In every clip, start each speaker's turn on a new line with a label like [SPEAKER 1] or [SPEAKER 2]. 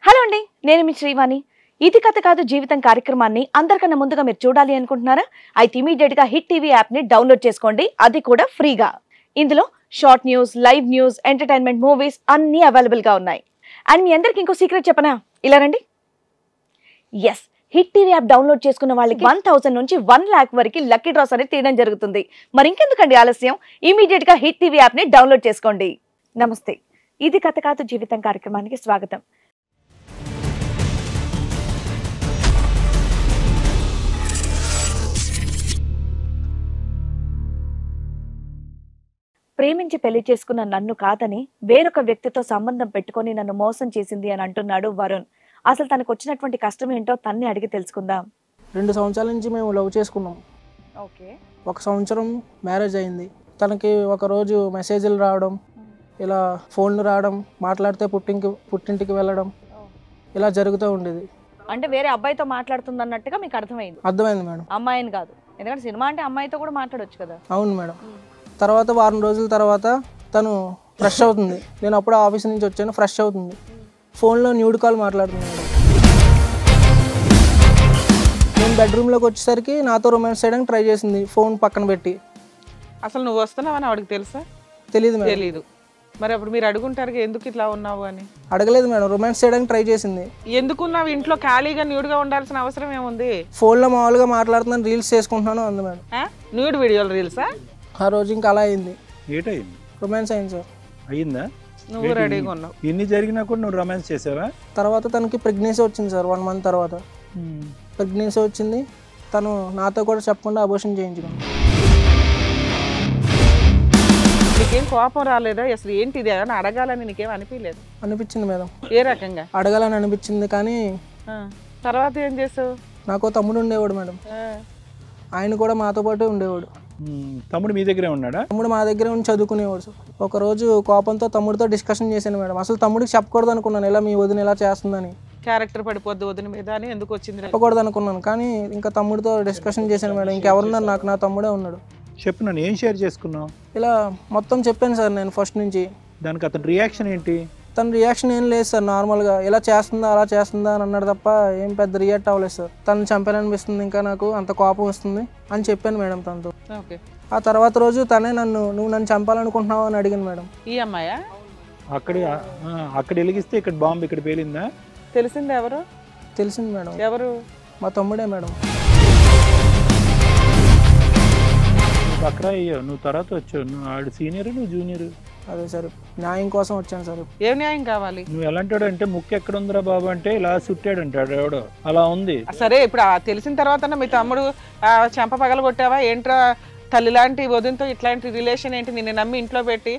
[SPEAKER 1] Hello అండి, నేను మీ శ్రీవాణి. ఇది కథ కాదు జీవితం కార్యక్రమాన్ని అందరికన్నా ముందుగా మీరు చూడాలి అనుకుంటున్నారా? అయితే ఇమీడియట్ గా హిట్ టీవీ యాప్ ని డౌన్లోడ్ చేసుకోండి, అది కూడా ఫ్రీగా. ఇందులో short news, live news, entertainment, movies అన్ని అవైలబుల్ గా ఉన్నాయి. అండ్ మీ అందరికి ఇంకో సీక్రెట్ చెప్పనా? ఇలా రండి. Yes, hit TV app download చేసుకున్న వాళ్ళకి 1000 నుంచి 1 lakh వరకు లక్కీ డ్రాస్ అనేది తీయడం జరుగుతుంది. మరి ఇంకెందుకండి ఆలస్యం, ఇమీడియట్ గా హిట్ టీవీ యాప్ ని డౌన్లోడ్ చేసుకోండి. నమస్తే, ఇది కథ కాదు జీవితం కార్యక్రమానికి స్వాగతం. ప్రేమించి పెళ్లి చేసుకున్న నన్ను కాదని వేరొక వ్యక్తితో సంబంధం పెట్టుకొని నన్ను మోసం చేసింది అని అంటున్నాడు వరుణ్. అసలు తనకు వచ్చినటువంటి కష్టం ఏంటో తన్ని అడిగి తెలుసుకుందాం.
[SPEAKER 2] 2 సంవత్సరాల నుంచి మేము లవ్ చేసుకున్నాం.
[SPEAKER 1] ఓకే.
[SPEAKER 2] 1 సంవత్సరం మ్యారేజ్ అయింది. తనకి ఒకరోజు మెసేజ్లు రావడం, ఇలా ఫోన్లు రావడం, మాట్లాడితే పుట్టింటికి వెళ్ళడం, ఇలా జరుగుతూ ఉండేది.
[SPEAKER 1] అంటే వేరే అబ్బాయితో మాట్లాడుతుంది అన్నట్టుగా మీకు అర్థమైంది?
[SPEAKER 2] అర్థమైంది మేడం.
[SPEAKER 1] అమ్మాయిని కాదు, ఎందుకంటే సినిమా అంటే అమ్మాయితో కూడా మాట్లాడొచ్చు కదా.
[SPEAKER 2] అవును మేడం. తర్వాత వారం రోజుల తర్వాత తను ఫ్రెష్ అవుతుంది. నేను అప్పుడు ఆఫీస్ నుంచి వచ్చాను. ఫ్రెష్ అవుతుంది, ఫోన్లో న్యూడ్ కాల్ మాట్లాడుతుంది మేడం. నేను బెడ్రూమ్లోకి వచ్చేసరికి నాతో రొమాన్స్ చేయడానికి ట్రై చేసింది, ఫోన్ పక్కన పెట్టి.
[SPEAKER 3] అసలు నువ్వు వస్తున్నావని ఆవిడకి తెలుసా?
[SPEAKER 2] తెలియదు మేడం.
[SPEAKER 3] తెలీదు. మరి అప్పుడు మీరు అడుగుంటారు ఎందుకు ఇట్లా ఉన్నావు అని?
[SPEAKER 2] అడగలేదు మేడం, రొమాన్స్ చేయడానికి ట్రై చేసింది.
[SPEAKER 3] ఎందుకున్నావు ఇంట్లో ఖాళీగా న్యూడ్గా ఉండాల్సిన అవసరం ఏముంది?
[SPEAKER 2] ఫోన్లో మామూలుగా మాట్లాడుతున్నాను, రీల్స్ చేసుకుంటున్నాను అంది మేడం.
[SPEAKER 3] న్యూడ్ వీడియోలు రీల్సా?
[SPEAKER 2] ఆ రోజు ఇంకా అలా అయింది.
[SPEAKER 4] ఏటయింది?
[SPEAKER 2] రొమాన్స్ అయింది సార్.
[SPEAKER 4] అయిందా?
[SPEAKER 3] నువ్వు రెడీగా ఉన్నావు.
[SPEAKER 4] ఇన్ని జరిగినా కూడా నువ్వు రొమాన్స్ చేసావా?
[SPEAKER 2] తర్వాత తనకి ప్రెగ్నెన్సీ వచ్చింది సార్. 1 month తర్వాత ప్రెగ్నెన్సీ వచ్చింది. తను నాతో కూడా చెప్పకుండా అబోర్షన్ చేయించుకుంది.
[SPEAKER 3] నీకేం కోపం రాలేదా? అసలు ఏంటి ఇది అని అడగాలని నీకేం అనిపించలేదు?
[SPEAKER 2] అనిపించింది మేడం.
[SPEAKER 3] ఏ రకంగా
[SPEAKER 2] అడగాలని అనిపించింది, కానీ
[SPEAKER 3] తర్వాత ఏం చేసావు?
[SPEAKER 2] నాకు తమ్ముడు ఉండేవాడు మేడం. ఆయన కూడా మాతో పాటు ఉండేవాడు.
[SPEAKER 4] తమ్ముడు మీ దగ్గరే ఉన్నాడా?
[SPEAKER 2] తమ్ముడు మా దగ్గర ఉండి చదువుకునేవాడు సార్. ఒకరోజు కోపంతో తమ్ముడితో డిస్కషన్ చేశాను మేడం. అసలు తమ్ముడికి చెప్పకూడదు అనుకున్నాను, ఇలా మీ వదిన ఇలా చేస్తుందని.
[SPEAKER 3] క్యారెక్టర్ పడిపోద్ది వదిన మీద అని ఎందుకు వచ్చింది?
[SPEAKER 2] చెప్పకూడదు అనుకున్నాను, కానీ ఇంకా తమ్ముడితో డిస్కషన్ చేశాను మేడం. ఇంకెవరున్నారు నాకు, నా తమ్ముడే ఉన్నాడు.
[SPEAKER 4] చెప్పు, నన్ను ఏం షేర్ చేసుకున్నావు?
[SPEAKER 2] ఇలా మొత్తం చెప్పాను సార్ నేను ఫస్ట్ నుంచి.
[SPEAKER 4] దానికి అతని రియాక్షన్ ఏంటి?
[SPEAKER 2] తన రియాక్షన్ ఏం లేదు సార్. నార్మల్గా ఇలా చేస్తుందా అలా చేస్తుందా అని అన్నాడు తప్ప ఏం పెద్ద రియాక్ట్ అవ్వలేదు సార్. తను చంపాలనిపిస్తుంది, ఇంకా నాకు అంత కోపం వస్తుంది అని చెప్పాను మేడం తనతో.
[SPEAKER 3] ఓకే.
[SPEAKER 2] ఆ తర్వాత రోజు తనే నువ్వు నన్ను చంపాలనుకుంటున్నావు అని అడిగాను మేడం.
[SPEAKER 3] ఈ అమ్మాయా?
[SPEAKER 4] అక్కడ వెలిగిస్తే ఇక్కడ బాంబు ఇక్కడ పేలిందా?
[SPEAKER 3] తెలిసింది ఎవరు?
[SPEAKER 2] తెలిసింది మేడం.
[SPEAKER 3] ఎవరు?
[SPEAKER 2] మా తమ్ముడే మేడం.
[SPEAKER 4] అక్కడ అయ్యో, నువ్వు తర్వాత వచ్చావు. నువ్వు ఆడు సీనియర్, నువ్వు జూనియర్.
[SPEAKER 2] అదే సార్, న్యాయం కోసం వచ్చాను సార్.
[SPEAKER 3] ఏం న్యాయం కావాలి?
[SPEAKER 4] నువ్వు ఎలాంటాడు అంటే ముక్కు ఎక్కడ ఉందిరా బాబు అంటే ఇలా చుట్టాడు అంటాడు ఎవడో, అలా ఉంది.
[SPEAKER 3] సరే, ఇప్పుడు తెలిసిన తర్వాత మీ తమ్ముడు చెంప పగల కొట్టావా ఏంట్రా? తల్లి లాంటి వదినతో ఇట్లాంటి రిలేషన్ ఏంటి? నిన్ను నమ్మి ఇంట్లో పెట్టి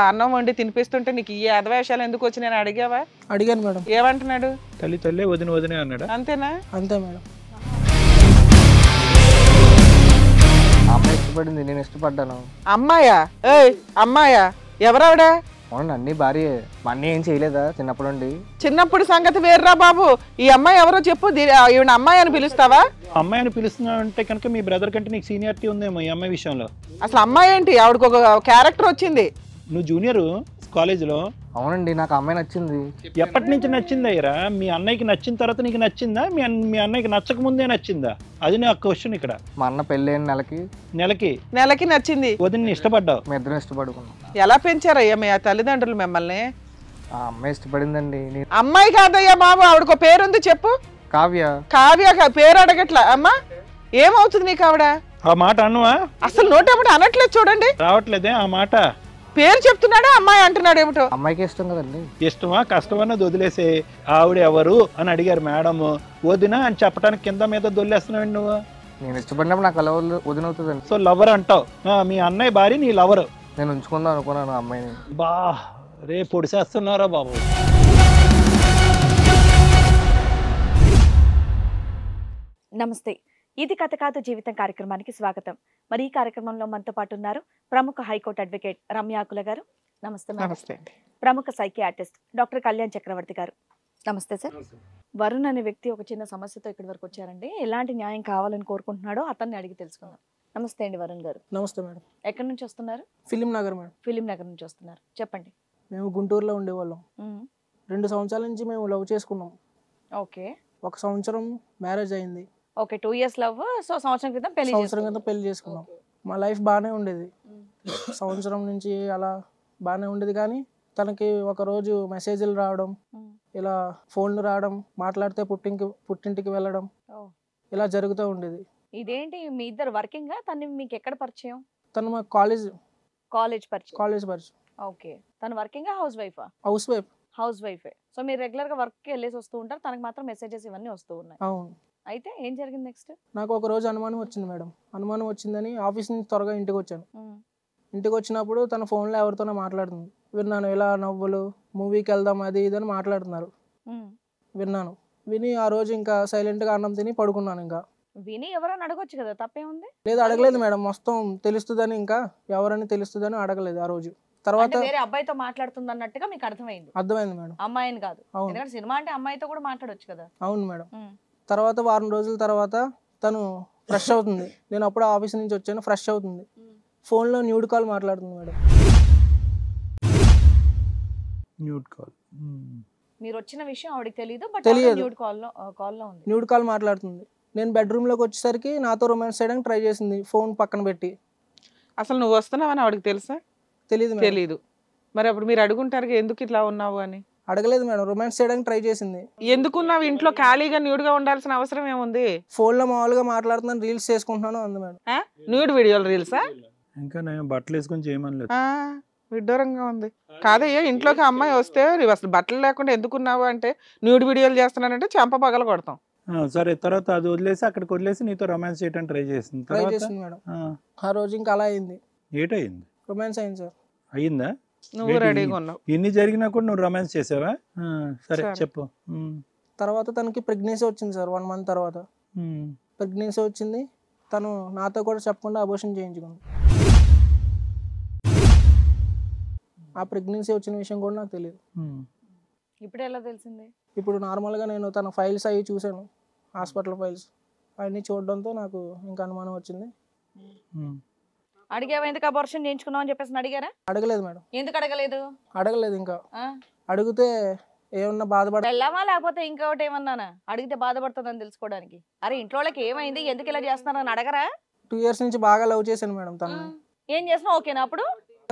[SPEAKER 3] అన్నం వండి తినిపిస్తుంటే నీకు ఈ అధవేషాలు ఎందుకు వచ్చి నేను అడిగావా?
[SPEAKER 2] అడిగాను మేడం.
[SPEAKER 3] ఏమంటున్నాడు?
[SPEAKER 4] తల్లి వదిన వదినే అన్నాడు.
[SPEAKER 3] అంతేనా?
[SPEAKER 2] అంతే మేడం.
[SPEAKER 5] అమ్మాయి ఇష్టపడింది, నేను ఇష్టపడ్డాను.
[SPEAKER 3] అమ్మాయా? అమ్మాయా? ఎవరావిడ?
[SPEAKER 5] అవును, అన్ని భార్య. మా అన్నీ ఏం చేయలేదా చిన్నప్పటి నుండి?
[SPEAKER 3] చిన్నప్పుడు సంగతి వేర్రా బాబు. ఈ అమ్మాయి ఎవరో చెప్పు. ఈవిడ అమ్మాయి అని పిలుస్తావా?
[SPEAKER 4] అమ్మాయి అని పిలుస్తున్నావు అంటే కనుక మీ బ్రదర్ కంటే నీకు సీనియారిటీ ఉందేమో ఈ అమ్మాయి విషయంలో.
[SPEAKER 3] అసలు అమ్మాయి ఏంటి? ఆవిడకు ఒక క్యారెక్టర్ వచ్చింది.
[SPEAKER 4] నువ్వు జూనియర్ కాలేజీలో.
[SPEAKER 5] అవునండి, నాకు అమ్మాయి నచ్చింది.
[SPEAKER 4] ఎప్పటి నుంచి నచ్చింది అయ్యరా? మీ అన్నయ్యకి నచ్చిన తర్వాత నీకు నచ్చిందా? మీ అన్నయ్యకి నచ్చక ముందే నచ్చిందా? అది నా క్వశ్చన్ ఇక్కడ.
[SPEAKER 5] మా అన్న పెళ్ళైన
[SPEAKER 4] నెలకి
[SPEAKER 3] నచ్చింది.
[SPEAKER 4] వదిన ఇష్టపడ్డావు.
[SPEAKER 5] మీ ఇద్దరం ఇష్టపడుకున్నాం.
[SPEAKER 3] ఎలా పెంచారయ్యా మీ తల్లిదండ్రులు మిమ్మల్ని?
[SPEAKER 5] ఆ అమ్మాయి ఇష్టపడిందండి.
[SPEAKER 3] అమ్మాయి కాదయ్యా బాబు, ఆవిడకు పేరుంది చెప్పు.
[SPEAKER 5] కావ్య.
[SPEAKER 3] కావ్య పేరు అడగట్లా అమ్మా? ఏమవుతుంది నీకు ఆవిడ?
[SPEAKER 4] ఆ మాట అన్నవా?
[SPEAKER 3] అసలు నోటేమిటి అనట్లేదు చూడండి.
[SPEAKER 4] రావట్లేదే ఆ మాట.
[SPEAKER 3] పేరు చెప్తున్నాడా అమ్మాయి అంటున్నాడు ఏమిటో?
[SPEAKER 5] అమ్మాయికి ఇష్టం కదండి.
[SPEAKER 4] ఇష్టమా కష్టమన్నది వదిలేసే. ఆవిడ ఎవరు అని అడిగారు మేడం. వదిన అని చెప్పడానికి కింద మీద దొల్లేస్తున్నావు నువ్వు.
[SPEAKER 5] నేను ఇష్టపడినప్పుడు నాకు అలా వదిన అవుతుందండి.
[SPEAKER 4] సో లవర్ అంటావు. మీ అన్నయ్య భార్య నీ లవర్.
[SPEAKER 5] నేను ఉంచుకుందాం అనుకున్నాను అమ్మాయిని.
[SPEAKER 4] బా రే పొడిసేస్తున్నారా బాబు.
[SPEAKER 1] నమస్తే, ఇది కథ కాదు జీవితం కార్యక్రమానికి స్వాగతం. మరి ఈ కార్యక్రమంలో మనతో పాటు ఉన్నారు ప్రముఖ హైకోర్టు అడ్వకేట్ రమ్య ఆకుల గారు. నమస్తే.
[SPEAKER 3] నమస్తే.
[SPEAKER 1] ప్రముఖ సైకియాట్రిస్ట్ డాక్టర్ కళ్యాణ్ చక్రవర్తి గారు. నమస్తే సార్. వరుణ్ అనే వ్యక్తి ఒక చిన్న సమస్యతో ఇక్కడి వరకు వచ్చారండి. ఎలాంటి న్యాయం కావాలని కోరుకుంటున్నాడో అతన్ని అడిగి తెలుసుకుందాం. నమస్తే అండి వరుణ్ గారు.
[SPEAKER 2] నమస్తే మేడం.
[SPEAKER 1] ఎక్కడి నుంచి వస్తున్నారు?
[SPEAKER 2] Film Nagar madam.
[SPEAKER 1] Film Nagar నుంచి వస్తున్నారు, చెప్పండి.
[SPEAKER 2] మేము గుంటూరులో ఉండేవాళ్ళం. 2 సంవత్సరాల నుంచి మేము లవ్ చేసుకున్నాం.
[SPEAKER 1] ఓకే
[SPEAKER 2] 1 సంవత్సరం మ్యారేజ్ అయింది.
[SPEAKER 1] Okay 2 years love. సో సంవత్సరం క్రితం పెళ్లి
[SPEAKER 2] సంవత్సరం కింద పెళ్లి చేసుకున్నాం. మా లైఫ్ బాగానే ఉండేది. సంవత్సరం నుంచి అలా బాగానే ఉండేది, కానీ తనకి ఒకరోజు మెసేజ్లు రావడం, ఇలా ఫోన్లు రావడం, మాట్లాడితే పుట్టింటికి వెళ్ళడం, ఇలా జరుగుతూ ఉండేది.
[SPEAKER 1] ఇదేంటి మీ ఇద్దరు వర్కింగ్? తను మీకు ఎక్కడ పరిచయం?
[SPEAKER 2] తను మా కాలేజ్ పరిచయం.
[SPEAKER 1] ఓకే తను వర్కింగ్ హౌస్ వైఫా?
[SPEAKER 2] House wife.
[SPEAKER 1] సో మీరు రెగ్యులర్ గా వర్క్ కి వెళ్ళేసి వస్తూ ఉంటారు, తనకి మాత్రం మెసేజెస్ ఇవన్నీ వస్తూ ఉన్నాయి.
[SPEAKER 2] అవును.
[SPEAKER 1] అయితే ఏం జరిగింది నెక్స్ట్?
[SPEAKER 2] నాకు ఒక రోజు అనుమానం వచ్చింది మేడం. అనుమానం వచ్చిందని ఆఫీస్ నుంచి త్వరగా ఇంటికి వచ్చాను. ఇంటికి వచ్చినప్పుడు తన ఫోన్లో ఎవరితోనో మాట్లాడుతుంది. విన్నాను, ఇలా నవ్వులు, మూవీకి వెళ్దాం అది ఇది అని మాట్లాడుతున్నారు. విన్నాను. విని ఆ రోజు ఇంకా సైలెంట్గా అన్నం తిని పడుకున్నాను. ఇంకా
[SPEAKER 1] విని ఎవరైనా అడగొచ్చు కదా, తప్పేముంది?
[SPEAKER 2] లేదు, అడగలేదు మేడం. మొత్తం తెలుస్తుందని, ఇంకా ఎవరని తెలుస్తుందని అడగలేదు ఆ రోజు. తర్వాత
[SPEAKER 1] వేరే అబ్బాయితో మాట్లాడుతుంది అన్నట్టుగా మీకు అర్థమైంది
[SPEAKER 2] మేడం.
[SPEAKER 1] అమ్మాయిని కాదు, ఎందుకంటే సినిమా అంటే అమ్మాయితో కూడా మాట్లాడొచ్చు కదా.
[SPEAKER 2] అవును మేడం. తర్వాత వారం రోజుల తర్వాత తను ఫ్రెష్ అవుతుంది. నేను అప్పుడు ఆఫీస్ నుంచి వచ్చాను. ఫ్రెష్ అవుతుంది. ఫోన్లో న్యూడ్ కాల్ మాట్లాడుతుంది మేడం.
[SPEAKER 1] మీరు వచ్చిన విషయం ఆవిడకి తెలియదు, బట్ న్యూడ్ కాల్లో ఉంది.
[SPEAKER 2] న్యూడ్ కాల్ మాట్లాడుతుంది. నేను బెడ్రూమ్లోకి వచ్చేసరికి నాతో రొమాన్స్ చేయడానికి ట్రై చేసింది, ఫోన్ పక్కన పెట్టి.
[SPEAKER 3] అసలు నువ్వు వస్తున్నావని ఆవిడకి తెలుసా? తెలీదు. మరి అప్పుడు మీరు అడుగుంటారు ఎందుకు ఇట్లా ఉన్నావు అని?
[SPEAKER 2] అడగలేదు మేడం. రొమాన్స్ చేయడానికి ట్రై చేసింది.
[SPEAKER 3] ఎందుకున్నావు ఇంట్లో ఖాళీగా న్యూడ్గా ఉండాల్సిన అవసరం ఏముంది?
[SPEAKER 2] ఫోన్లో మామూలుగా మాట్లాడుతున్నాను, రీల్స్ చేసుకుంటున్నాను అంది మేడం.
[SPEAKER 3] న్యూడ్ వీడియోలు రీల్సా?
[SPEAKER 4] ఇంకా నేను బట్టలు వేసుకొని చేయమని
[SPEAKER 3] విడ్డూరంగా ఉంది. కాదయ్యా, ఇంట్లోకి అమ్మాయి వస్తే అసలు బట్టలు లేకుండా ఎందుకున్నావు అంటే న్యూడ్ వీడియోలు చేస్తున్నానంటే చెంప పగల కొడతాం.
[SPEAKER 4] సరే, తర్వాత అది వదిలేసి అక్కడికి వదిలేసి నీతో రొమాన్స్ చేయడానికి ట్రై చేసింది
[SPEAKER 2] మేడం. ఆ రోజు ఇంకా అలా అయింది.
[SPEAKER 4] ఏటయింది?
[SPEAKER 2] రొమాన్స్ అయింది సార్.
[SPEAKER 4] అయిందా?
[SPEAKER 3] నువ్వు రెడీగా ఉన్నావు.
[SPEAKER 4] ఇన్ని జరిగినా కూడా నువ్వు రొమాన్స్ చేసావా? సరే చెప్పు.
[SPEAKER 2] తర్వాత తనకి ప్రెగ్నెన్సీ వచ్చింది సార్. 1 month తర్వాత ప్రెగ్నెన్సీ వచ్చింది. తను నాతో కూడా చెప్పకుండా అబోర్షన్ చేయించుకుంది. ఆ ప్రెగ్నెన్సీ వచ్చిన విషయం కూడా నాకు తెలియదు.
[SPEAKER 1] ఇప్పుడు ఎలా తెలిసింది?
[SPEAKER 2] ఇప్పుడు నార్మల్గా నేను తన ఫైల్స్ అవి చూశాను, హాస్పిటల్ ఫైల్స్ అవన్నీ చూడడంతో నాకు ఇంకా అనుమానం వచ్చింది.
[SPEAKER 1] అడిగావా ఎందుకు అబార్షన్ చేయించుకున్నావు అని చెప్పేసి అడిగారా?
[SPEAKER 2] అడగలేదు మేడం.
[SPEAKER 1] ఎందుకు అడగలేదు?
[SPEAKER 2] ఇంకా అడిగితే ఏమన్నా
[SPEAKER 1] వెళ్ళామా లేకపోతే ఇంకొకటి ఏమన్నానా? అడిగితే బాధపడుతుందని తెలుసుకోవడానికి. అరే ఇంట్లో వాళ్ళకి ఏమైంది, ఎందుకు ఇలా చేస్తున్నారని అడగరా?
[SPEAKER 2] 2 years నుంచి బాగా లవ్ చేశాను మేడం. తను
[SPEAKER 1] ఏం చేసినా ఓకేనా? అప్పుడు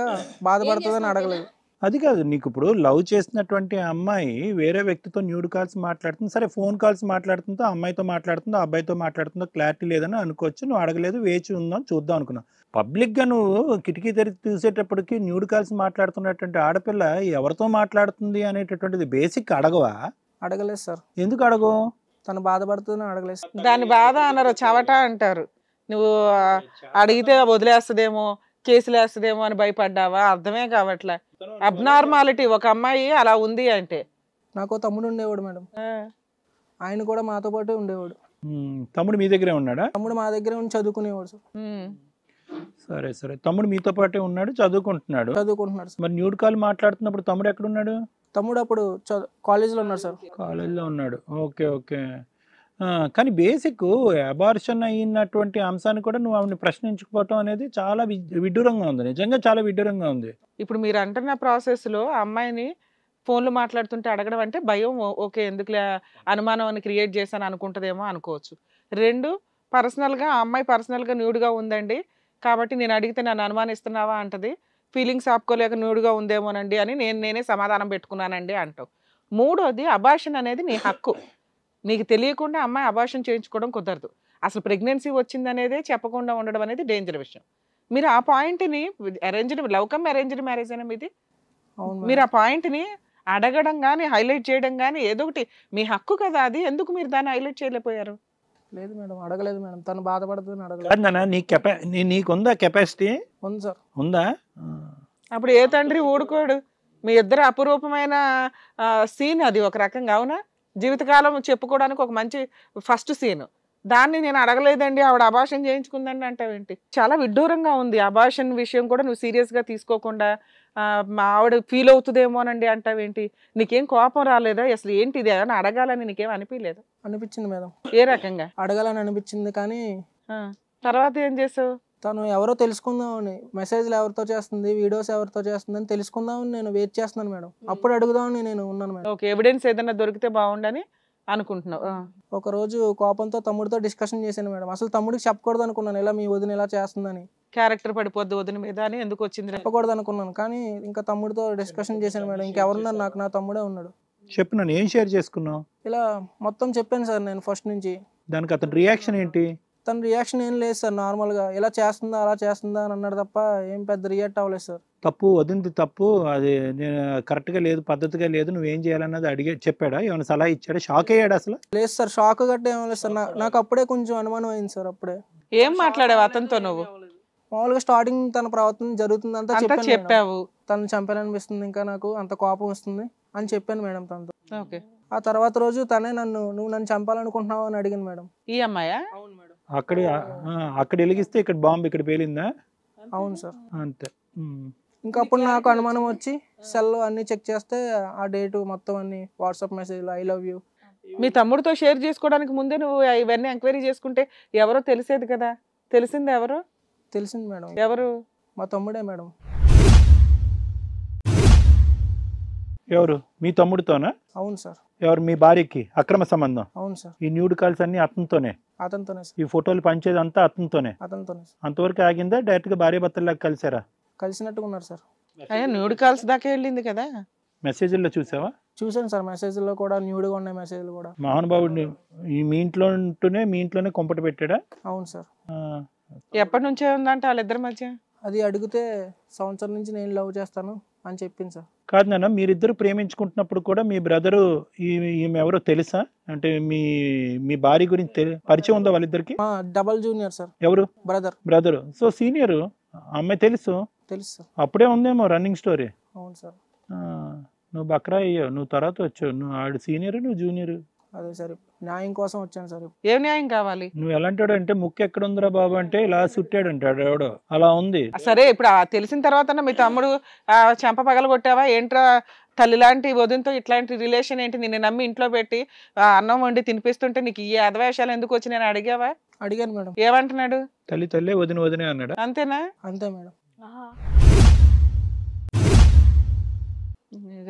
[SPEAKER 2] బాధపడుతుందని అడగలేదు.
[SPEAKER 4] అది కాదు, నీకు ఇప్పుడు లవ్ చేసినటువంటి అమ్మాయి వేరే వ్యక్తితో న్యూడ్ కాల్స్ మాట్లాడుతుంది. సరే, ఫోన్ కాల్స్ మాట్లాడుతుందో, అమ్మాయితో మాట్లాడుతుందో, అబ్బాయితో మాట్లాడుతుందో క్లారిటీ లేదని అనుకోవచ్చు. నువ్వు అడగలేదు, వేచి ఉందాం చూద్దాం అనుకున్నావు. పబ్లిక్గా నువ్వు కిటికీ తెరిచి చూసేటప్పటికి న్యూడ్ కాల్స్ మాట్లాడుతున్నటువంటి ఆడపిల్ల ఎవరితో మాట్లాడుతుంది అనేటటువంటిది బేసిక్ అడగవా?
[SPEAKER 2] అడగలేదు సార్.
[SPEAKER 4] ఎందుకు అడగవు?
[SPEAKER 2] తను బాధపడుతుందని అడగలేదు.
[SPEAKER 3] దాని బాధ అన్నారు, చవట అంటారు. నువ్వు అడిగితే వదిలేస్తుందేమో, కేసులు వేస్తుందేమో అని భయపడ్డావా? అర్థమే కావట్లే. అబ్నార్మాలిటీ. ఒక అమ్మాయి అలా ఉంది అంటే.
[SPEAKER 2] నాకు తమ్ముడు ఉండేవాడు మేడం. ఆయన కూడా మాతో పాటు ఉండేవాడు.
[SPEAKER 4] తమ్ముడు మీ దగ్గరే ఉన్నాడా?
[SPEAKER 2] తమ్ముడు మా దగ్గరే ఉండి చదువుకునేవాడు సార్.
[SPEAKER 4] సరే సరే, తమ్ముడు మీతో పాటే ఉన్నాడు, చదువుకుంటున్నాడు. మరి న్యూడ్ కాల్ మాట్లాడుతున్నప్పుడు తమ్ముడు ఎక్కడ ఉన్నాడు?
[SPEAKER 2] తమ్ముడు అప్పుడు కాలేజీలో ఉన్నాడు సార్.
[SPEAKER 4] కాలేజీలో ఉన్నాడు. Okay okay. కానీ బేసిక్ అబార్షన్ అయినటువంటి అంశాన్ని కూడా నువ్వు ఆవిడని ప్రశ్నించుకోవటం అనేది చాలా విడ్డూరంగా ఉంది. నిజంగా చాలా విడ్డూరంగా ఉంది.
[SPEAKER 3] ఇప్పుడు మీరు అంటున్న ప్రాసెస్లో అమ్మాయిని ఫోన్లు మాట్లాడుతుంటే అడగడం అంటే భయం. ఓకే, ఎందుకు అనుమానం అని క్రియేట్ చేశాను అనుకుంటుందేమో అనుకోవచ్చు. 2, పర్సనల్గా ఆ అమ్మాయి పర్సనల్గా న్యూడ్గా ఉందండి కాబట్టి నేను అడిగితే నన్ను అనుమానిస్తున్నావా అంటది. ఫీలింగ్స్ ఆపుకోలేక న్యూడ్గా ఉందేమోనండి అని నేనే సమాధానం పెట్టుకున్నానండి అంటావు. 3వది, అబార్షన్ అనేది నీ హక్కు. నీకు తెలియకుండా అమ్మాయి అబార్షన్ చేయించుకోవడం కుదరదు. అసలు ప్రెగ్నెన్సీ వచ్చింది అనేదే చెప్పకుండా ఉండడం అనేది డేంజర్ విషయం. మీరు ఆ పాయింట్ని లవ్ కమ్ అరేంజ్డ్ మ్యారేజ్ అయినా మీది, మీరు ఆ పాయింట్ని అడగడం కానీ హైలైట్ చేయడం కానీ ఏదో ఒకటి మీ హక్కు కదా అది. ఎందుకు మీరు దాన్ని హైలైట్ చేయలేకపోయారు?
[SPEAKER 2] లేదు మేడం, అడగలేదు మేడం. తను బాధపడుతుంది అడగలేదు.
[SPEAKER 4] నీకుందా కెపాసిటీ?
[SPEAKER 2] ఉంది సార్.
[SPEAKER 4] ఉందా?
[SPEAKER 3] అప్పుడు ఏ తండ్రి ఊడుకోడు. మీ ఇద్దరు అపురూపమైన సీన్ అది ఒక రకంగా. అవునా? జీవితకాలం చెప్పుకోవడానికి ఒక మంచి ఫస్ట్ సీన్. దాన్ని నేను అడగలేదండి, ఆవిడ అబార్షన్ చేయించుకుందండి అంటావేంటి? చాలా విడ్డూరంగా ఉంది. అబార్షన్ విషయం కూడా నువ్వు సీరియస్గా తీసుకోకుండా మా ఆవిడ ఫీల్ అవుతుందేమోనండి అంటావేంటి? నీకేం కోపం రాలేదా? అసలు ఏంటి ఇది అని అడగాలని నీకేం
[SPEAKER 2] అనిపించింది మేడం.
[SPEAKER 3] ఏ రకంగా
[SPEAKER 2] అడగాలని అనిపించింది. కానీ
[SPEAKER 3] తర్వాత ఏం చేసావు?
[SPEAKER 2] తను ఎవరో తెలుసుకుందామని, మెసేజ్లు ఎవరితో చేస్తుంది, వీడియోస్ ఎవరితో చేస్తుంది అని తెలుసుకుందామని నేను వెయిట్ చేస్తున్నాను మేడం. అప్పుడు అడుగుదామని నేను ఉన్నాను మేడం.
[SPEAKER 3] ఓకే, ఎవిడెన్స్ ఏదైనా దొరికితే బాగుండని అనుకుంటున్నావు.
[SPEAKER 2] ఒక రోజు కోపంతో తమ్ముడితో డిస్కషన్ చేశాను మేడం. అసలు తమ్ముడికి చెప్పకూడదు అనుకున్నాను, ఇలా మీ వదిన ఇలా చేస్తుందని.
[SPEAKER 3] క్యారెక్టర్ పడిపోద్ది వదిన మీద అని ఎందుకు వచ్చింది?
[SPEAKER 2] చెప్పకూడదు అనుకున్నాను, కానీ ఇంకా తమ్ముడితో డిస్కషన్ చేశాను మేడం. ఇంకెవరున్నారు నాకు, నా తమ్ముడే ఉన్నాడు.
[SPEAKER 4] చెప్పు, నన్ను ఏం షేర్ చేసుకున్నావు?
[SPEAKER 2] ఇలా మొత్తం చెప్పాను సార్ నేను ఫస్ట్ నుంచి.
[SPEAKER 4] దానికి అతని రియాక్షన్ ఏంటి?
[SPEAKER 2] తన రియాక్షన్ ఏం లేదు సార్, నార్మల్గా ఇలా చేస్తుందా అలా చేస్తుందా అని అన్నాడు తప్ప ఏం పెద్ద రియాక్ట్ అవ్వలేదు సార్.
[SPEAKER 4] తప్పు వదింది, తప్పు అది నేను కరెక్ట్గా లేదు, పద్ధతిగా లేదు, నువ్వేం చేయాలన్నది అడిగే చెప్పాడా? ఏమైనా సలహా ఇచ్చాడా? షాక్ అయ్యాడు అసలు?
[SPEAKER 2] లేదు సార్, షాక్ గట్ట ఏం లేదు సార్. నాకు అప్పుడే కొంచెం అనుమానం అయింది సార్. అప్పుడే
[SPEAKER 3] ఏం మాట్లాడావు అతనితో నువ్వు?
[SPEAKER 2] మామూలుగా స్టార్టింగ్ తన ప్రవర్తన జరుగుతుందంతా
[SPEAKER 3] చెప్పావు.
[SPEAKER 2] తను చంపాలనిపిస్తుంది, ఇంకా నాకు అంత కోపం వస్తుంది అని చెప్పాను మేడం తనతో.
[SPEAKER 3] ఓకే.
[SPEAKER 2] ఆ తర్వాత రోజు తనే నువ్వు నన్ను చంపాలనుకుంటున్నావు అని అడిగింది మేడం.
[SPEAKER 3] ఈ అమ్మాయా?
[SPEAKER 2] అవును మేడం.
[SPEAKER 4] అక్కడ వెలిగిస్తే ఇక్కడ బాంబు ఇక్కడ పేలిందా?
[SPEAKER 2] అవును సార్.
[SPEAKER 4] అంతే.
[SPEAKER 2] ఇంకా అప్పుడు నాకు అనుమానం వచ్చి సెల్ అన్ని చెక్ చేస్తే ఆ డేటు మొత్తం అన్ని వాట్సాప్ మెసేజ్లు, ఐ లవ్ యూ.
[SPEAKER 3] మీ తమ్ముడితో షేర్ చేసుకోవడానికి ముందే నువ్వు ఇవన్నీ ఎంక్వైరీ చేసుకుంటే ఎవరో తెలిసేది కదా. తెలిసింది ఎవరు?
[SPEAKER 2] తెలిసింది మేడం.
[SPEAKER 3] ఎవరు?
[SPEAKER 2] మా తమ్ముడే మేడం.
[SPEAKER 4] ఎవరు? మీ తమ్ముడితోనా?
[SPEAKER 2] అవును సార్.
[SPEAKER 4] ఎవరు? మీ భార్యకి అక్రమ సంబంధం?
[SPEAKER 2] అవును సార్.
[SPEAKER 4] ఈ న్యూడ్ కాల్స్ అన్ని అతనితోనే?
[SPEAKER 2] అతనితోనే సార్.
[SPEAKER 4] ఈ ఫోటోలు పంచేది అంతా అతనితోనే?
[SPEAKER 2] అతనితోనే సార్.
[SPEAKER 4] అంతవరకు ఆగిందా? డైరెక్ట్ గా భార్య భర్తల్లాగా కలిసారా?
[SPEAKER 2] కలిసినట్టుగా ఉన్నారు సార్.
[SPEAKER 3] అయ్యా, న్యూడ్ కాల్స్ దాకా వెళ్ళింది కదా.
[SPEAKER 4] మెసేజ్ల్లో చూసావా?
[SPEAKER 2] చూసాను సార్, మెసేజ్లో కూడా న్యూడ్గా ఉన్నాయి మెసేజ్లు కూడా.
[SPEAKER 4] మహానుభావుడిని మీ ఇంట్లో ఉంటూనే మీ ఇంట్లోనే కొంపట పెట్టాడా?
[SPEAKER 2] అవును సార్.
[SPEAKER 3] ఎప్పటి నుంచే ఉందంట వాళ్ళిద్దరి మధ్య?
[SPEAKER 2] అది అడిగితే సంవత్సరం నుంచి నేను లవ్ చేస్తాను అని చెప్పింది సార్.
[SPEAKER 4] కాదు నాన్న, మీరిద్దరు ప్రేమించుకుంటున్నప్పుడు కూడా మీ బ్రదరు ఈమె ఎవరో తెలుసా? అంటే మీ భార్య గురించి పరిచయం ఉందా వాళ్ళిద్దరికి?
[SPEAKER 2] Double junior sir.
[SPEAKER 4] ఎవరు?
[SPEAKER 2] బ్రదర్.
[SPEAKER 4] సో సీనియర్ అమ్మాయి తెలుసు
[SPEAKER 2] సార్.
[SPEAKER 4] అప్పుడే ఉందేమో రన్నింగ్ స్టోరీ.
[SPEAKER 2] అవును సార్.
[SPEAKER 4] నువ్వు బక్రా అయ్యావు, నువ్వు తర్వాత వచ్చావు. నువ్వు ఆడు సీనియర్, నువ్వు జూనియర్.
[SPEAKER 2] అదే సార్, న్యాయం కోసం వచ్చాను సార్.
[SPEAKER 3] ఏం న్యాయం కావాలి?
[SPEAKER 4] నువ్వు ఎలాంటాడు అంటే ముక్కు ఎక్కడ ఉందిరా బాబు అంటే ఇలా సుట్టాడు అంటాడు ఎవడో, అలా ఉంది.
[SPEAKER 3] సరే, ఇప్పుడు తెలిసిన తర్వాత మీ తమ్ముడు చెంప పగల కొట్టావా ఏంట్రా? తల్లి లాంటి వదినతో ఇట్లాంటి రిలేషన్ ఏంటి? నిన్ను నమ్మి ఇంట్లో పెట్టి అన్నం వండి తినిపిస్తుంటే నీకు ఈ అధవేషాలు ఎందుకు వచ్చి నేను అడిగావా?
[SPEAKER 2] అడిగాను మేడం.
[SPEAKER 3] ఏమంటున్నాడు?
[SPEAKER 4] తల్లి వదినే అన్నాడు.
[SPEAKER 3] అంతేనా?
[SPEAKER 2] అంతే మేడం.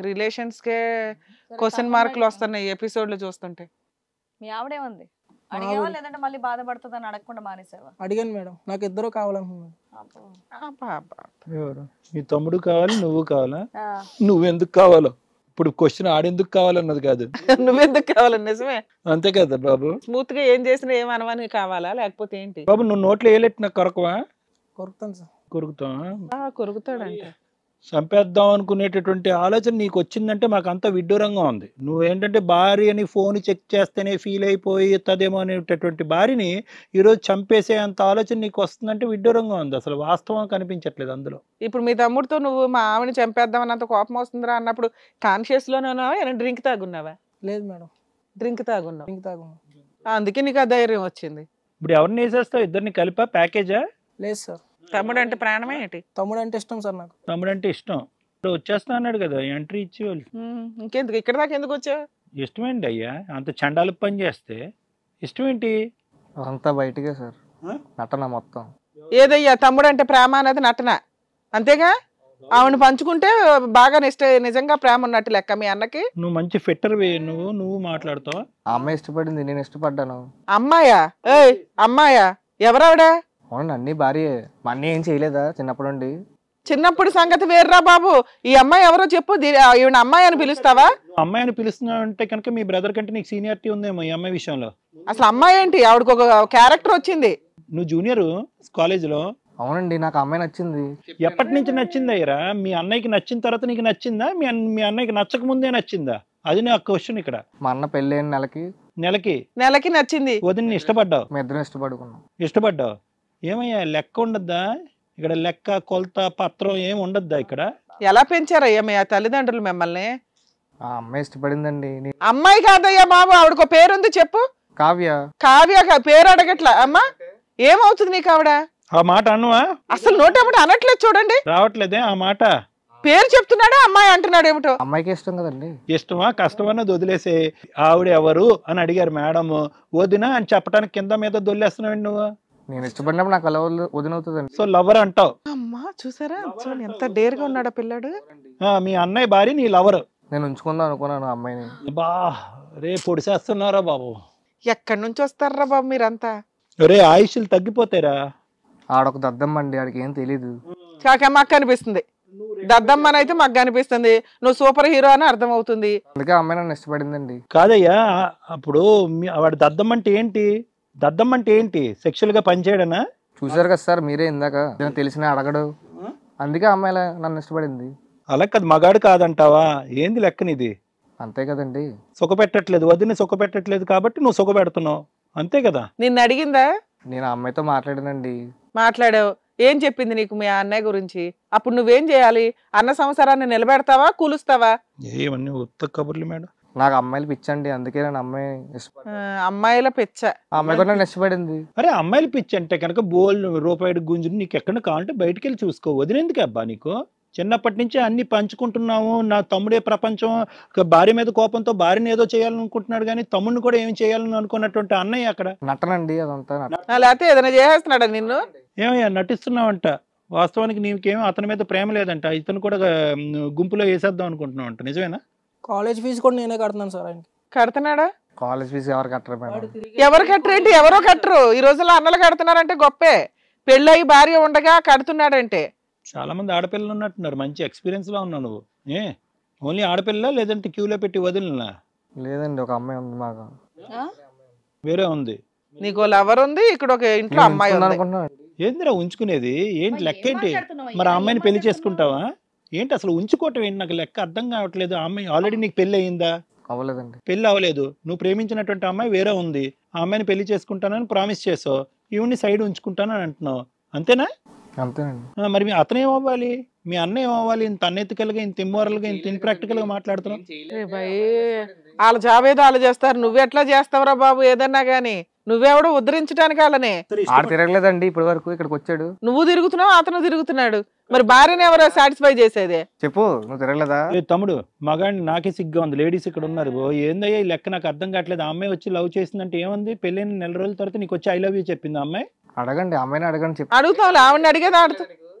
[SPEAKER 3] రిలేషన్స్ కే క్వశ్చన్ మార్కులు వస్తున్నాయి ఎపిసోడ్లు చూస్తుంటే.
[SPEAKER 1] మీ ఆవిడేముంది? అడిగావా లేదంటే మళ్ళీ బాధపడుతుందని అడగకుండా మానేసావా?
[SPEAKER 2] అడిగాను మేడం, నాకు ఇద్దరు కావాలనుకున్నాను.
[SPEAKER 4] ఎవరు? మీ తమ్ముడు కావాలి, నువ్వు కావాలా? నువ్వెందుకు కావాలో ఇప్పుడు క్వశ్చన్ ఆడెందుకు కావాలన్నది కాదు,
[SPEAKER 3] నువ్వెందుకు కావాలని. నిజమే,
[SPEAKER 4] అంతే కదా బాబు.
[SPEAKER 3] స్మూత్ గా ఏం చేసినా ఏం అనవని కావాలా లేకపోతే ఏంటి?
[SPEAKER 4] బాబు నువ్వు నోట్లో ఏలెట్టిన కొరకవా?
[SPEAKER 2] కొరుకుతాను సార్.
[SPEAKER 3] కొరుకుతాడంటే
[SPEAKER 4] చంపేద్దాం అనుకునేటటువంటి ఆలోచన నీకు వచ్చిందంటే మాకు అంత విడ్డూరంగా ఉంది. నువ్వేంటంటే భార్యని ఫోన్ చెక్ చేస్తేనే ఫీల్ అయిపోతుందేమో అనేటటువంటి భార్యని ఈరోజు చంపేసే అంత ఆలోచన నీకు వస్తుందంటే విడ్డూరంగా ఉంది. అసలు వాస్తవం కనిపించట్లేదు అందులో.
[SPEAKER 3] ఇప్పుడు మీ తమ్ముడితో నువ్వు మా ఆవిడని చంపేద్దామన్నంత కోపం వస్తుందిరా అన్నప్పుడు కాన్షియస్ లోనే ఉన్నావా? ఏమైనా డ్రింక్ తాగున్నావా?
[SPEAKER 2] లేదు మేడం.
[SPEAKER 3] డ్రింక్ తాగున్నావు. అందుకే నీకు ఆ ధైర్యం వచ్చింది.
[SPEAKER 4] ఇప్పుడు ఎవరిని వేసేస్తావు? ఇద్దరిని కలిపా ప్యాకేజా?
[SPEAKER 2] లేదు సార్.
[SPEAKER 3] తమ్ముడు అంటే ప్రాణమే ఏంటి?
[SPEAKER 2] తమ్ముడు అంటే ఇష్టం సార్ నాకు.
[SPEAKER 4] తమ్ముడు అంటే ఇష్టం. ఇప్పుడు వచ్చేస్తా అన్నాడు కదా, ఎంట్రీ ఇచ్చి వాళ్ళు.
[SPEAKER 3] ఇంకెందుకు ఇక్కడ దాకా ఎందుకు వచ్చావు?
[SPEAKER 4] ఇష్టమేంటి అయ్యా అంత చండాలకు పని చేస్తే? ఇష్టమేంటి?
[SPEAKER 5] అంతా బయటకే సార్, నటన మొత్తం.
[SPEAKER 3] ఏదయ్యా తమ్ముడు అంటే ప్రేమ అనేది నటన అంతేగా? ఆవిడ పంచుకుంటే బాగా నిజంగా ప్రేమ ఉన్నట్టు లెక్క మీ అన్నకి.
[SPEAKER 4] నువ్వు మంచి ఫిట్టర్ నువ్వు మాట్లాడతావా?
[SPEAKER 5] ఆ అమ్మాయి ఇష్టపడింది, నేను ఇష్టపడ్డాను.
[SPEAKER 3] అమ్మాయా? ఏయ్ అమ్మాయా? ఎవరావిడ?
[SPEAKER 5] అవునండి, అన్ని భార్యే. మా అన్నీ ఏం చేయలేదా చిన్నప్పటి నుండి?
[SPEAKER 3] చిన్నప్పుడు సంగతి వేర్రా బాబు. ఈ అమ్మాయి ఎవరో చెప్పు. ఈవిడ అమ్మాయి అని పిలుస్తావా?
[SPEAKER 4] అమ్మాయి అని పిలుస్తున్నావు అంటే కనుక మీ బ్రదర్ కంటే నీకు సీనియారిటీ ఉందేమో ఈ అమ్మాయి విషయంలో.
[SPEAKER 3] అసలు అమ్మాయి ఏంటి? ఆవిడకు ఒక క్యారెక్టర్ వచ్చింది.
[SPEAKER 4] నువ్వు జూనియర్ కాలేజీలో.
[SPEAKER 5] అవునండి, నాకు అమ్మాయి నచ్చింది.
[SPEAKER 4] ఎప్పటి నుంచి నచ్చింది అయ్యరా? మీ అన్నయ్యకి నచ్చిన తర్వాత నీకు నచ్చిందా? మీ అన్నయ్యకి నచ్చక ముందే నచ్చిందా? అది నా క్వశ్చన్ ఇక్కడ.
[SPEAKER 5] మా అన్న పెళ్ళి అయిన
[SPEAKER 3] నెలకి నచ్చింది.
[SPEAKER 4] వదిన ఇష్టపడ్డావు?
[SPEAKER 5] మీ ఇద్దరం
[SPEAKER 4] ఇష్టపడ్డావు. ఏమయ్యా లెక్క ఉండద్దా ఇక్కడ? లెక్క కొలత పత్రం ఏం ఉండద్దా ఇక్కడ?
[SPEAKER 3] ఎలా పెంచారయ్యా మీ తల్లిదండ్రులు మిమ్మల్ని?
[SPEAKER 5] ఆ అమ్మాయి ఇష్టపడిందండి.
[SPEAKER 3] అమ్మాయి కాదయ్యా బాబు, ఆవిడకు పేరుంది చెప్పు. కావ్య పేరు అడగట్లా అమ్మా. ఏమవుతుంది నీకు ఆవిడ?
[SPEAKER 4] ఆ మాట అన్నవా?
[SPEAKER 3] అసలు నోటేమిటి అనట్లేదు చూడండి.
[SPEAKER 4] రావట్లేదే ఆ మాట.
[SPEAKER 3] పేరు చెప్తున్నాడా అమ్మాయి అంటున్నాడు ఏమిటో?
[SPEAKER 5] అమ్మాయికి ఇష్టం కదండి.
[SPEAKER 4] ఇష్టమా కష్టమన్నది వదిలేసే. ఆవిడ ఎవరు అని అడిగారు మేడం. వదినా అని చెప్పడానికి కింద మీద దొల్లేస్తున్నావు నువ్వు.
[SPEAKER 5] నేను ఇష్టపడినప్పుడు నాకు అలా వదినవుతుందండి.
[SPEAKER 4] సో లవర్ అంటావు.
[SPEAKER 3] అమ్మా చూసారా చూడండి ఎంత డేర్గా ఉన్నాడా పిల్లాడు.
[SPEAKER 4] మీ అన్నయ్య భార్య నీ లవర్.
[SPEAKER 5] నేను ఉంచుకుందాం అనుకున్నాను ఆ అమ్మాయిని.
[SPEAKER 4] బా రే పొడిసేస్తున్నారా బాబు.
[SPEAKER 3] ఎక్కడి నుంచి వస్తారా బాబు మీరంతా?
[SPEAKER 4] రే ఆయుష్లు తగ్గిపోతారా.
[SPEAKER 5] ఆడొక దద్దమ్మండి, ఆడికి ఏం తెలీదు.
[SPEAKER 3] మాకు అనిపిస్తుంది దద్దమ్మనైతే మాకు అనిపిస్తుంది నువ్వు సూపర్ హీరో అని అర్థం అవుతుంది.
[SPEAKER 5] అందుకే ఆ అమ్మాయి నన్ను ఇష్టపడిందండి.
[SPEAKER 4] కాదయ్యా, అప్పుడు వాడు దద్దమ్మంటే ఏంటి? దద్దమ్మంటే ఏంటి? సెక్షువల్ గా పనిచేయడనా?
[SPEAKER 5] చూసారు కదా సార్ మీరే ఇందాక, తెలిసిన అడగడు. అందుకే ఆ అమ్మాయి నన్ను ఇష్టపడింది.
[SPEAKER 4] అలా కాదు, మగాడు కాదంటావా? ఏంది లెక్కనిది?
[SPEAKER 5] అంతే కదండి.
[SPEAKER 4] సుఖ పెట్టట్లేదు, వదిన సుఖ పెట్టట్లేదు కాబట్టి నువ్వు సుఖ పెడుతున్నావు, అంతే కదా?
[SPEAKER 3] నిన్ను అడిగిందా?
[SPEAKER 5] నేను ఆ అమ్మాయితో మాట్లాడానండి.
[SPEAKER 3] మాట్లాడావు, ఏం చెప్పింది నీకు మీ అన్నయ్య గురించి? అప్పుడు నువ్వేం చేయాలి? అన్న సంసారాన్ని నిలబెడతావా కూలుస్తావా?
[SPEAKER 4] ఏమన్నీ ఉత్త కబుర్లు మేడం.
[SPEAKER 5] నాకు అమ్మాయిలు పిచ్చండి, అందుకే నేను అమ్మాయి
[SPEAKER 3] అమ్మాయిల పిచ్చ.
[SPEAKER 5] ఆ అమ్మాయి కూడా నన్ను ఇష్టపడింది.
[SPEAKER 4] అరే అమ్మాయిలు పిచ్చి అంటే కనుక బోల్ రూపాయి గుంజుని నీకు ఎక్కడ కావాలంటే బయటికి వెళ్ళి చూసుకో. వదిలేందుకు అబ్బా నీకు? చిన్నప్పటి నుంచి అన్ని పంచుకుంటున్నాము. నా తమ్ముడే ప్రపంచం. భార్య మీద కోపంతో భార్యని ఏదో చేయాలనుకుంటున్నాడు కానీ తమ్ముడిని కూడా ఏమి చేయాలని అనుకున్నటువంటి అన్నయ్య అక్కడ
[SPEAKER 5] నటనండి అదంతా.
[SPEAKER 3] లేకపోతే ఏదైనా చేసేస్తున్నాడా నిన్ను?
[SPEAKER 4] ఏమయ్యా నటిస్తున్నావంట, వాస్తవానికి నీకేమో అతని మీద ప్రేమ లేదంట, ఇతను కూడా గుంపులో వేసేద్దాం అనుకుంటున్నావు అంట, నిజమేనా?
[SPEAKER 2] కాలేజ్ ఫీజు కూడా నేనే కడుతున్నాను సార్ ఆయనకి.
[SPEAKER 3] కడుతున్నాడా?
[SPEAKER 5] కాలేజ్ ఫీజు ఎవరు కట్టరు మేడం.
[SPEAKER 3] ఎవరు కట్టరేంటి? ఎవరో కట్టరు. ఈ రోజుల్లో అన్నలు కడుతున్నారంటే గొప్పే. పెళ్ళయి భార్య ఉండగా కడుతున్నాడంటే.
[SPEAKER 4] చాలా మంది ఆడపిల్లలు ఉన్నట్టున్నారు, మంచి ఎక్స్పీరియన్స్ లో ఉన్నావు నువ్వు. ఓన్లీ ఆడపిల్ల లేదంటే క్యూలో పెట్టి వదిలినా?
[SPEAKER 5] లేదండి, ఒక అమ్మాయి ఉంది మాకు.
[SPEAKER 4] వేరే ఉంది.
[SPEAKER 3] నీకు లవర్ ఉంది, ఇక్కడ ఒక ఇంట్లో అమ్మాయి ఉంది.
[SPEAKER 5] అనుకుంటున్నాను.
[SPEAKER 4] ఏందిరా ఉంచుకునేది? ఏంటి లెక్క ఏంటి? మరి ఆ అమ్మాయిని పెళ్లి చేసుకుంటావా ఏంటి? అసలు ఉంచుకోవటం ఏంటి? నాకు లెక్క అర్థం కావట్లేదు. ఆ అమ్మాయి ఆల్రెడీ నీకు పెళ్లి అయ్యిందా?
[SPEAKER 5] అవ్వలేదండి.
[SPEAKER 4] పెళ్లి అవ్వలేదు. నువ్వు ప్రేమించినటువంటి అమ్మాయి వేరే ఉంది. ఆ అమ్మాయిని పెళ్లి చేసుకుంటానని ప్రామిస్ చేసావు, ఈవిని సైడ్ ఉంచుకుంటానని అంటున్నావు, అంతేనా?
[SPEAKER 5] అంతేనండి.
[SPEAKER 4] మరి మీ అతను ఏమవ్వాలి? మీ అన్న ఏమవ్వాలి? ఇంత అన్ఎథికల్ గా, ఇంత ఇమ్మోరల్ గా, ఇంత ఇన్ప్రాక్టికల్ గా మాట్లాడుతున్నావు.
[SPEAKER 3] వాళ్ళ జాబ్ ఏదో వాళ్ళు చేస్తారు, నువ్వెట్లా చేస్తావురా బాబు ఏదన్నా గానీ? నువ్వెవడో ఉద్ధరించడానికి వాళ్ళని.
[SPEAKER 5] ఆడ తిరగలేదండి ఇప్పటి వరకు, ఇక్కడికి వచ్చాడు.
[SPEAKER 3] నువ్వు తిరుగుతున్నావు, అతను తిరుగుతున్నాడు. మరి భార్యని ఎవరో సాటిస్ఫై చేసేదే?
[SPEAKER 5] చెప్పు, నువ్వు తిరగలేదా?
[SPEAKER 4] తమ్ముడు మగాడిని నాకే సిగ్గా ఉంది. లేడీస్ ఇక్కడ ఉన్నారు. ఏందయ్యా ఈ లెక్క? నాకు అర్థం కావట్లేదు. ఆ అమ్మాయి వచ్చి లవ్ చేసిందంటే ఏముంది? పెళ్ళైన నెల రోజుల తర్వాత నీకు వచ్చి ఐ లవ్ యూ చెప్పింది ఆ అమ్మాయి?
[SPEAKER 5] అడగండి, అమ్మాయిని అడగండి. చెప్పు.
[SPEAKER 3] అడుగుతావు, ఆవిడని అడిగేది ఆడుతూ.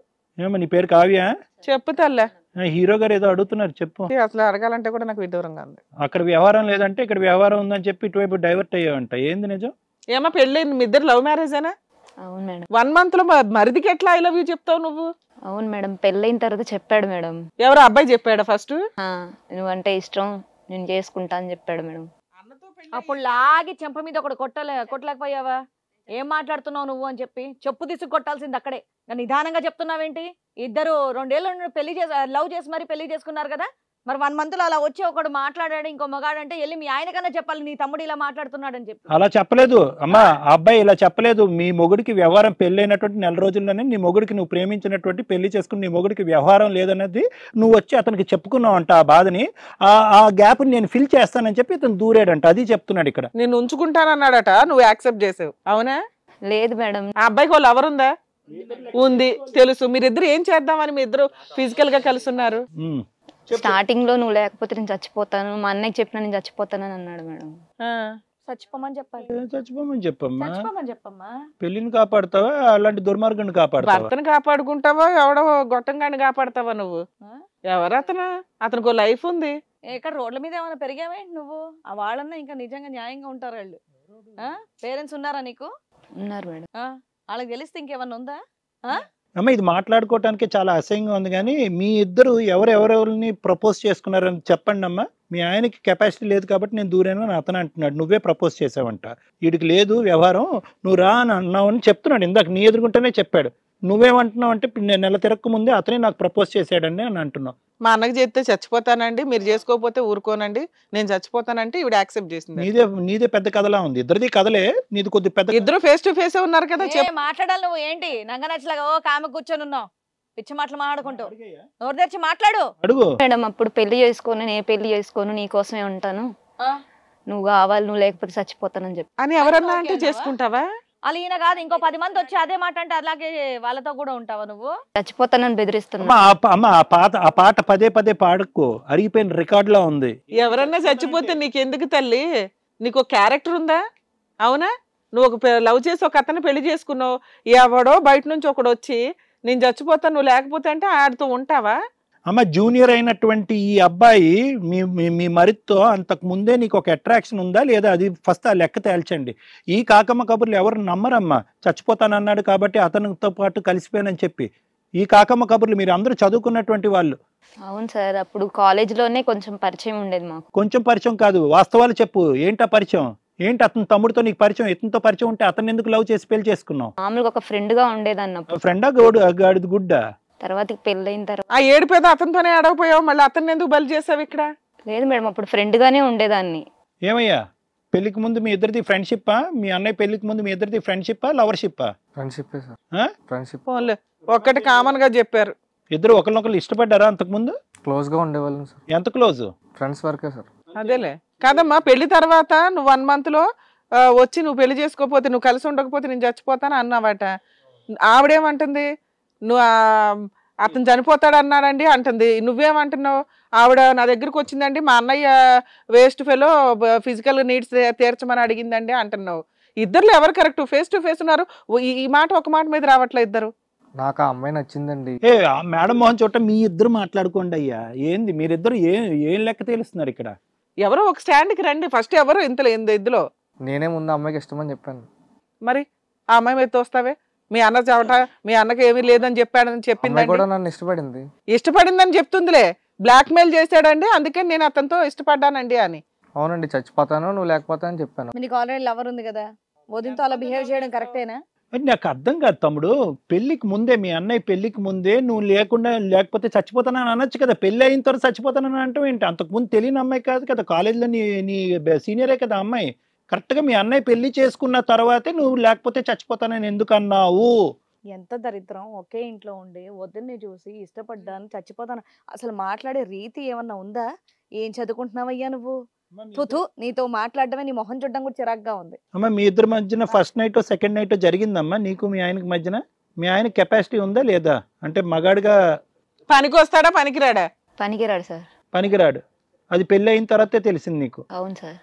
[SPEAKER 4] ఏమో నీ పేరు కావ్య?
[SPEAKER 3] చెప్పు తల్లే.
[SPEAKER 4] హీరో గారు ఏదో అడుగుతున్నారు, చెప్పు.
[SPEAKER 3] అసలు అడగాలంటే కూడా నాకు విదూరంగా ఉంది.
[SPEAKER 4] అక్కడ వ్యవహారం లేదంటే ఇక్కడ వ్యవహారం ఉందని చెప్పి ఇటువైపు డైవర్ట్ అయ్యావంట. ఏంది నిజం?
[SPEAKER 3] ఏమో పెళ్ళి మీ ఇద్దరు లవ్ మ్యారేజేనా?
[SPEAKER 6] అవును మేడం.
[SPEAKER 3] 1 month లో మరిదికి ఎట్లా ఐ లవ్ యూ చెప్తావు నువ్వు?
[SPEAKER 6] అవును మేడం, పెళ్ళైన తర్వాత చెప్పాడు మేడం.
[SPEAKER 3] ఎవరు అబ్బాయి చెప్పాడా ఫస్ట్?
[SPEAKER 6] నువ్వంటే ఇష్టం, నేను చేసుకుంటా అని చెప్పాడు మేడం.
[SPEAKER 1] అప్పుడు లాగి చెంప మీద ఒకటి కొట్టలేకపోయావా? ఏం మాట్లాడుతున్నావు నువ్వు అని చెప్పి చెప్పు తీసుకు కొట్టాల్సింది అక్కడే. నిదానంగా చెప్తున్నావేంటి? ఇద్దరు 2 ఏళ్ళు పెళ్లి లవ్ చేసి మరి పెళ్లి చేసుకున్నారు కదా. మరి 1 month లో అలా వచ్చి ఒకడు మాట్లాడాడు, ఇంకో మగాడంటే వెళ్ళి మీ ఆయన కన్నా చెప్పాలి నీ తమ్ముడు ఇలా మాట్లాడుతున్నాడు అని చెప్పి.
[SPEAKER 4] అలా చెప్పలేదు అమ్మా, ఆ అబ్బాయి ఇలా చెప్పలేదు. మీ మొగుడికి వ్యవహారం పెళ్ళైనటువంటి నెల రోజుల్లోనే నీ మొగుడికి, నువ్వు ప్రేమించినటువంటి పెళ్లి చేసుకుని నీ మొగుడికి వ్యవహారం లేదన్నది నువ్వు వచ్చి అతనికి చెప్పుకున్నావు అంట. ఆ బాధని, ఆ గ్యాప్ నేను ఫిల్ చేస్తానని చెప్పి ఇతను దూరాడంట. అది చెప్తున్నాడు ఇక్కడ.
[SPEAKER 3] నేను ఉంచుకుంటానన్నాడట, నువ్వు యాక్సెప్ట్ చేసావు, అవునా?
[SPEAKER 6] లేదు మేడం.
[SPEAKER 3] ఆ అబ్బాయికి వాళ్ళు ఎవరుందా? ఉంది, తెలుసు. మీరిద్దరు ఏం చేద్దామని మీ ఇద్దరు ఫిజికల్ గా కలిసి ఉన్నారు?
[SPEAKER 6] స్టార్టింగ్ లో నువ్వు లేకపోతే నేను చచ్చిపోతాను, మా అన్నయ్య చెప్పిన నేను చచ్చిపోతానని అన్నాడు మేడం.
[SPEAKER 1] చచ్చిపోమని చెప్పాలి.
[SPEAKER 4] చచ్చిపోమని చెప్పమ్మా. పెళ్లిని కాపాడుతావా అలాంటి దుర్మార్గాన్ని కాపాడుతావా?
[SPEAKER 3] భర్తను కాపాడుకుంటావా, ఎవడో గొట్టంగాని కాపాడుతావా నువ్వు? ఎవరు అతను? అతనికి లైఫ్ ఉంది.
[SPEAKER 1] ఇక్కడ రోడ్ల మీద ఏమైనా పెరిగావేంటి నువ్వు? ఆ వాళ్ళన్నా ఇంకా నిజంగా న్యాయంగా ఉంటారు వాళ్ళు. పేరెంట్స్ ఉన్నారా నీకు?
[SPEAKER 6] ఉన్నారు మేడం.
[SPEAKER 1] వాళ్ళకి తెలిస్తే ఇంకేమన్నా ఉందా?
[SPEAKER 4] అమ్మ ఇది మాట్లాడుకోవటానికి చాలా అసహ్యంగా ఉంది కానీ మీ ఇద్దరు ఎవరెవరిని ప్రపోజ్ చేసుకున్నారని చెప్పండి అమ్మా. మీ ఆయనకి కెపాసిటీ లేదు కాబట్టి నేను దూరాను అని అతను అంటున్నాడు. నువ్వే ప్రపోజ్ చేసావంట. వీడికి లేదు వ్యవహారం, నువ్వు రా అని అన్నావు అని చెప్తున్నాడు. ఇందాక నీ ఎదుర్కొంటేనే చెప్పాడు. నువ్వేమంటున్నావు అంటే నేను నెల తిరక్క ముందే అతనే నాకు ప్రపోజ్ చేశాడండి అని అంటున్నావు.
[SPEAKER 3] మా అన్నకి చెప్తే చచ్చిపోతానండి, మీరు చేసుకోకపోతే ఊరుకోనండి, నేను చచ్చిపోతానంటే ఈవిడ యాక్సెప్ట్ చేసింది.
[SPEAKER 4] నీదే పెద్ద కథలా ఉంది. ఇద్దరిది కథలే, నీది కొద్ది పెద్ద.
[SPEAKER 3] ఇద్దరు ఫేస్ టు ఫేస్ ఉన్నారు కదా.
[SPEAKER 1] మాట్లాడాలి నువ్వు ఏంటి నంగ నచ్చలాగా ఓ కామె కూర్చొని ఉన్నావు, పిచ్చి మాటలు మాట్లాడుకుంటూ. నోరు తెచ్చి మాట్లాడు.
[SPEAKER 4] అడుగు
[SPEAKER 6] మేడం, అప్పుడు పెళ్లి చేసుకోను, నేను పెళ్లి చేసుకోను, నీ కోసమే ఉంటాను, నువ్వు కావాలి, నువ్వు లేకపోతే చచ్చిపోతానని చెప్పి
[SPEAKER 3] అని ఎవరన్నా అంటే చేసుకుంటావా?
[SPEAKER 1] అలా ఈయన కాదు, ఇంకో 10 మంది వచ్చి అదే మాట అంటే అలాగే వాళ్ళతో కూడా ఉంటావా నువ్వు?
[SPEAKER 6] చచ్చిపోతానని బెదిరిస్తున్నా.
[SPEAKER 4] అమ్మ ఆ పాట పదే పదే పాడుకో, అరిగిపోయిన రికార్డ్ లా ఉంది.
[SPEAKER 3] ఎవరన్నా చచ్చిపోతే నీకెందుకు తల్లి? నీకు క్యారెక్టర్ ఉందా? అవునా? నువ్వు ఒక లవ్ చేసి ఒక అతను పెళ్లి చేసుకున్నావు, ఎవడో బయట నుంచి ఒకడు వచ్చి నేను చచ్చిపోతాను నువ్వు లేకపోతే అంటే ఆడితో ఉంటావా?
[SPEAKER 4] అమ్మ జూనియర్ అయినటువంటి ఈ అబ్బాయి మీ మరితో అంతకు ముందే నీకు ఒక అట్రాక్షన్ ఉందా లేదా? అది ఫస్ట్ ఆ లెక్క తేల్చండి. ఈ కాకమ్మ కబుర్లు ఎవరు నమ్మరమ్మా. చచ్చిపోతానన్నాడు కాబట్టి అతనితో పాటు కలిసిపోయానని చెప్పి. ఈ కాకమ్మ కబుర్లు మీరు అందరూ చదువుకున్నటువంటి వాళ్ళు.
[SPEAKER 6] అవును సార్, అప్పుడు కాలేజ్లోనే కొంచెం పరిచయం ఉండేది మాకు.
[SPEAKER 4] కొంచెం పరిచయం కాదు, వాస్తవాలు చెప్పు. ఏంటా పరిచయం? ఏంటి అతని తమ్ముడితో నీకు పరిచయం? ఇతనితో పరిచయం ఉంటే అతను ఎందుకు లవ్ చేసి పెళ్లి చేసుకున్నావు?
[SPEAKER 6] మామూలుగా ఒక ఫ్రెండ్ గా ఉండేది అన్నప్పుడు.
[SPEAKER 4] ఫ్రెండా గాడిది గుడ్డా?
[SPEAKER 6] తర్వాత పెళ్ళైన తర్వాత
[SPEAKER 3] ఆ ఏడిపోయేది అతనితోనే అడగపోయావు, మళ్ళీ అతన్ని ఎందుకు బలి చేసావు ఇక్కడ?
[SPEAKER 6] లేదు మేడం, అప్పుడు ఫ్రెండ్ గానే ఉండేదాన్ని.
[SPEAKER 4] ఏమయ్యా పెళ్లికి ముందు మీ ఇద్దరిది ఫ్రెండ్షిప్పా? మీ అన్నయ్య పెళ్లికి ముందు మీ ఇద్దరిది ఫ్రెండ్షిప్పా లవర్షిప్పా?
[SPEAKER 5] ఫ్రెండ్షిప్ సార్,
[SPEAKER 4] ఆ?
[SPEAKER 5] ఫ్రెండ్షిప్.
[SPEAKER 3] ఫోన్లే ఒక్కటి కామన్ గా చెప్పారు.
[SPEAKER 4] ఇద్దరు ఒకరినొకరు ఇష్టపడ్డారా అంతకు ముందు?
[SPEAKER 5] క్లోజ్ గా ఉండేవాళ్ళం సార్.
[SPEAKER 4] ఎంత క్లోజ్?
[SPEAKER 5] ఫ్రెండ్స్ వరకే సార్.
[SPEAKER 3] అదేలే కాదమ్మా, పెళ్లి తర్వాత నువ్వు 1 month లో వచ్చి నువ్వు పెళ్లి చేసుకోకపోతే నువ్వు కలిసి ఉండకపోతే నేను చచ్చిపోతాను అన్నావట. ఆవిడేమంటుంది? నువ్వు అతను చనిపోతాడు అన్నాడండి అంటుంది. నువ్వేమంటున్నావు? ఆవిడ నా దగ్గరకు వచ్చిందండి, మా అన్నయ్య వేస్ట్ ఫెలో ఫిజికల్ నీడ్స్ తీర్చమని అడిగిందండి అంటున్నావు. ఇద్దరులో ఎవరు కరెక్ట్? ఫేస్ టు ఫేస్ ఉన్నారు. ఈ మాట ఒక మాట మీద రావట్లే ఇద్దరు.
[SPEAKER 5] నాకు ఆ అమ్మాయి నచ్చిందండి.
[SPEAKER 4] మేడం మోహన్ చోట మీ ఇద్దరు మాట్లాడుకోండి అయ్యా. ఏంది మీరిద్దరు ఏం లెక్క తెలుస్తున్నారు ఇక్కడ?
[SPEAKER 3] ఎవరో ఒక స్టాండ్కి రండి ఫస్ట్. ఎవరు ఇందులో?
[SPEAKER 5] నేనే ముందు అమ్మాయికి ఇష్టమని చెప్పాను.
[SPEAKER 3] మరి ఆ అమ్మాయి మీద తోస్తావే? మీ అన్న చవట మీ అన్నకి ఏమీ లేదని చెప్పాడని చెప్పింది
[SPEAKER 5] కూడా నన్ను ఇష్టపడింది.
[SPEAKER 3] ఇష్టపడిందని చెప్తుందిలే. బ్లాక్ మెయిల్ చేశాడండి, అందుకే నేను అతనితో ఇష్టపడ్డానండి అని.
[SPEAKER 5] అవునండి, చచ్చిపోతాను నువ్వు లేకపోతా అని చెప్పాను.
[SPEAKER 1] నీకు ఆల్రెడీ లవర్ ఉంది కదా, వదినతో అలా బిహేవ్ చేయడం కరెక్టేనా?
[SPEAKER 4] నాకు అర్థం కాదు తమ్ముడు. పెళ్లికి ముందే మీ అన్నయ్య పెళ్లికి ముందే నువ్వు లేకపోతే చచ్చిపోతానని అనొచ్చు కదా. పెళ్లి అయిన తర్వాత చచ్చిపోతానని అంటావు ఏంటి? అంతకుముందు తెలియని అమ్మాయి కాదు కదా, కాలేజీలో నీ సీనియరే కదా అమ్మాయి. కరెక్ట్గా మీ అన్నయ్య పెళ్లి చేసుకున్న తర్వాతే నువ్వు లేకపోతే చచ్చిపోతానని ఎందుకు అన్నావు?
[SPEAKER 1] ఎంత దరిద్రం. ఒకే ఇంట్లో ఉండి వదిన్ని చూసి ఇష్టపడ్డాను చచ్చిపోతాను. అసలు మాట్లాడే రీతి ఏమన్నా ఉందా? ఏం చదువుకుంటున్నావయ్యా నువ్వు? తుతు, నీతో మాట్లాడడమే నీ మొహం చూడడం కూడా చిరాగ్గా ఉంది.
[SPEAKER 4] అమ్మ మీ ఇద్దరి మధ్యన ఫస్ట్ నైట్ సెకండ్ నైట్ జరిగిందమ్మా నీకు మీ ఆయనకి మధ్యన? మీ ఆయన కెపాసిటీ ఉందా లేదా? అంటే మగాడిగా
[SPEAKER 3] పనికి వస్తాడా పనికిరాడా?
[SPEAKER 6] పనికిరాడు సార్.
[SPEAKER 4] పనికిరాడు. అది పెళ్లి అయిన తర్వాతే తెలిసింది నీకు?
[SPEAKER 6] అవును సార్.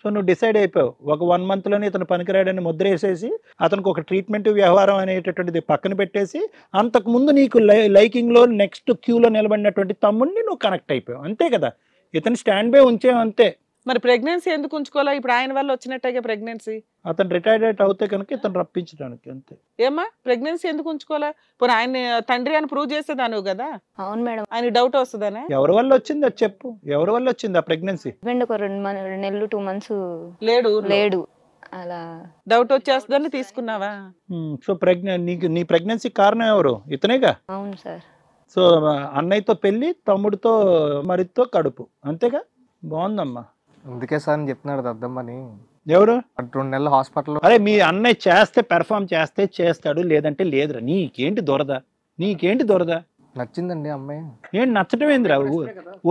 [SPEAKER 4] సో నువ్వు డిసైడ్ అయిపోయావు ఒక 1 monthలోనే ఇతను పనికిరాడని ముద్ర వేసేసి అతనికి ఒక ట్రీట్మెంట్ వ్యవహారం అనేటటువంటిది పక్కన పెట్టేసి అంతకుముందు నీకు లైకింగ్లో నెక్స్ట్ క్యూలో నిలబడినటువంటి తమ్ముడిని నువ్వు కనెక్ట్ అయిపోయావు అంతే కదా. ఇతను స్టాండ్ బై ఉంచేవు అంతే.
[SPEAKER 3] మరి ప్రెగ్నెన్సీ ఎందుకు ఉంచుకోవాలా? ఇప్పుడు ఆయన వల్ల వచ్చినట్టే ప్రెగ్నెన్సీ.
[SPEAKER 4] అతను రిటైర్డ్ అవుతే కనుక ఇతను రప్పించడానికి అంతే.
[SPEAKER 3] ఏమ్మా ప్రెగ్నెన్సీ ఎందుకు ఉంచుకోవాలా? ఇప్పుడు ఆయన తండ్రి అని ప్రూవ్ చేసేదాను కదా.
[SPEAKER 6] అవును మేడం.
[SPEAKER 3] ఆయన డౌట్ వస్తుందనే.
[SPEAKER 4] ఎవరి వల్ల వచ్చింది అది చెప్పు. ఎవరి వల్ల వచ్చింది ఆ ప్రెగ్నెన్సీ?
[SPEAKER 6] ఒక 2 నెలలు 2 months
[SPEAKER 3] లేడు
[SPEAKER 6] అలా
[SPEAKER 3] డౌట్ వచ్చేస్తుందని తీసుకున్నావా?
[SPEAKER 4] సో నీ ప్రెగ్నెన్సీ కారణం ఎవరు? ఇతనేగా.
[SPEAKER 6] అవును సార్.
[SPEAKER 4] సో అన్నయ్యతో పెళ్లి, తమ్ముడితో మరితో కడుపు అంతేగా. బాగుందమ్మా.
[SPEAKER 5] అందుకే సార్ అని చెప్తున్నాడు దద్దమ్మని.
[SPEAKER 4] ఎవరు?
[SPEAKER 5] 2 నెలలు హాస్పిటల్లో.
[SPEAKER 4] అరే మీ అన్నయ్య చేస్తే పెర్ఫామ్ చేస్తే చేస్తాడు, లేదంటే లేదురా. నీకేంటి దొరద?
[SPEAKER 5] నచ్చిందండి అమ్మాయి.
[SPEAKER 4] ఏంటి నచ్చటం ఏందిరా?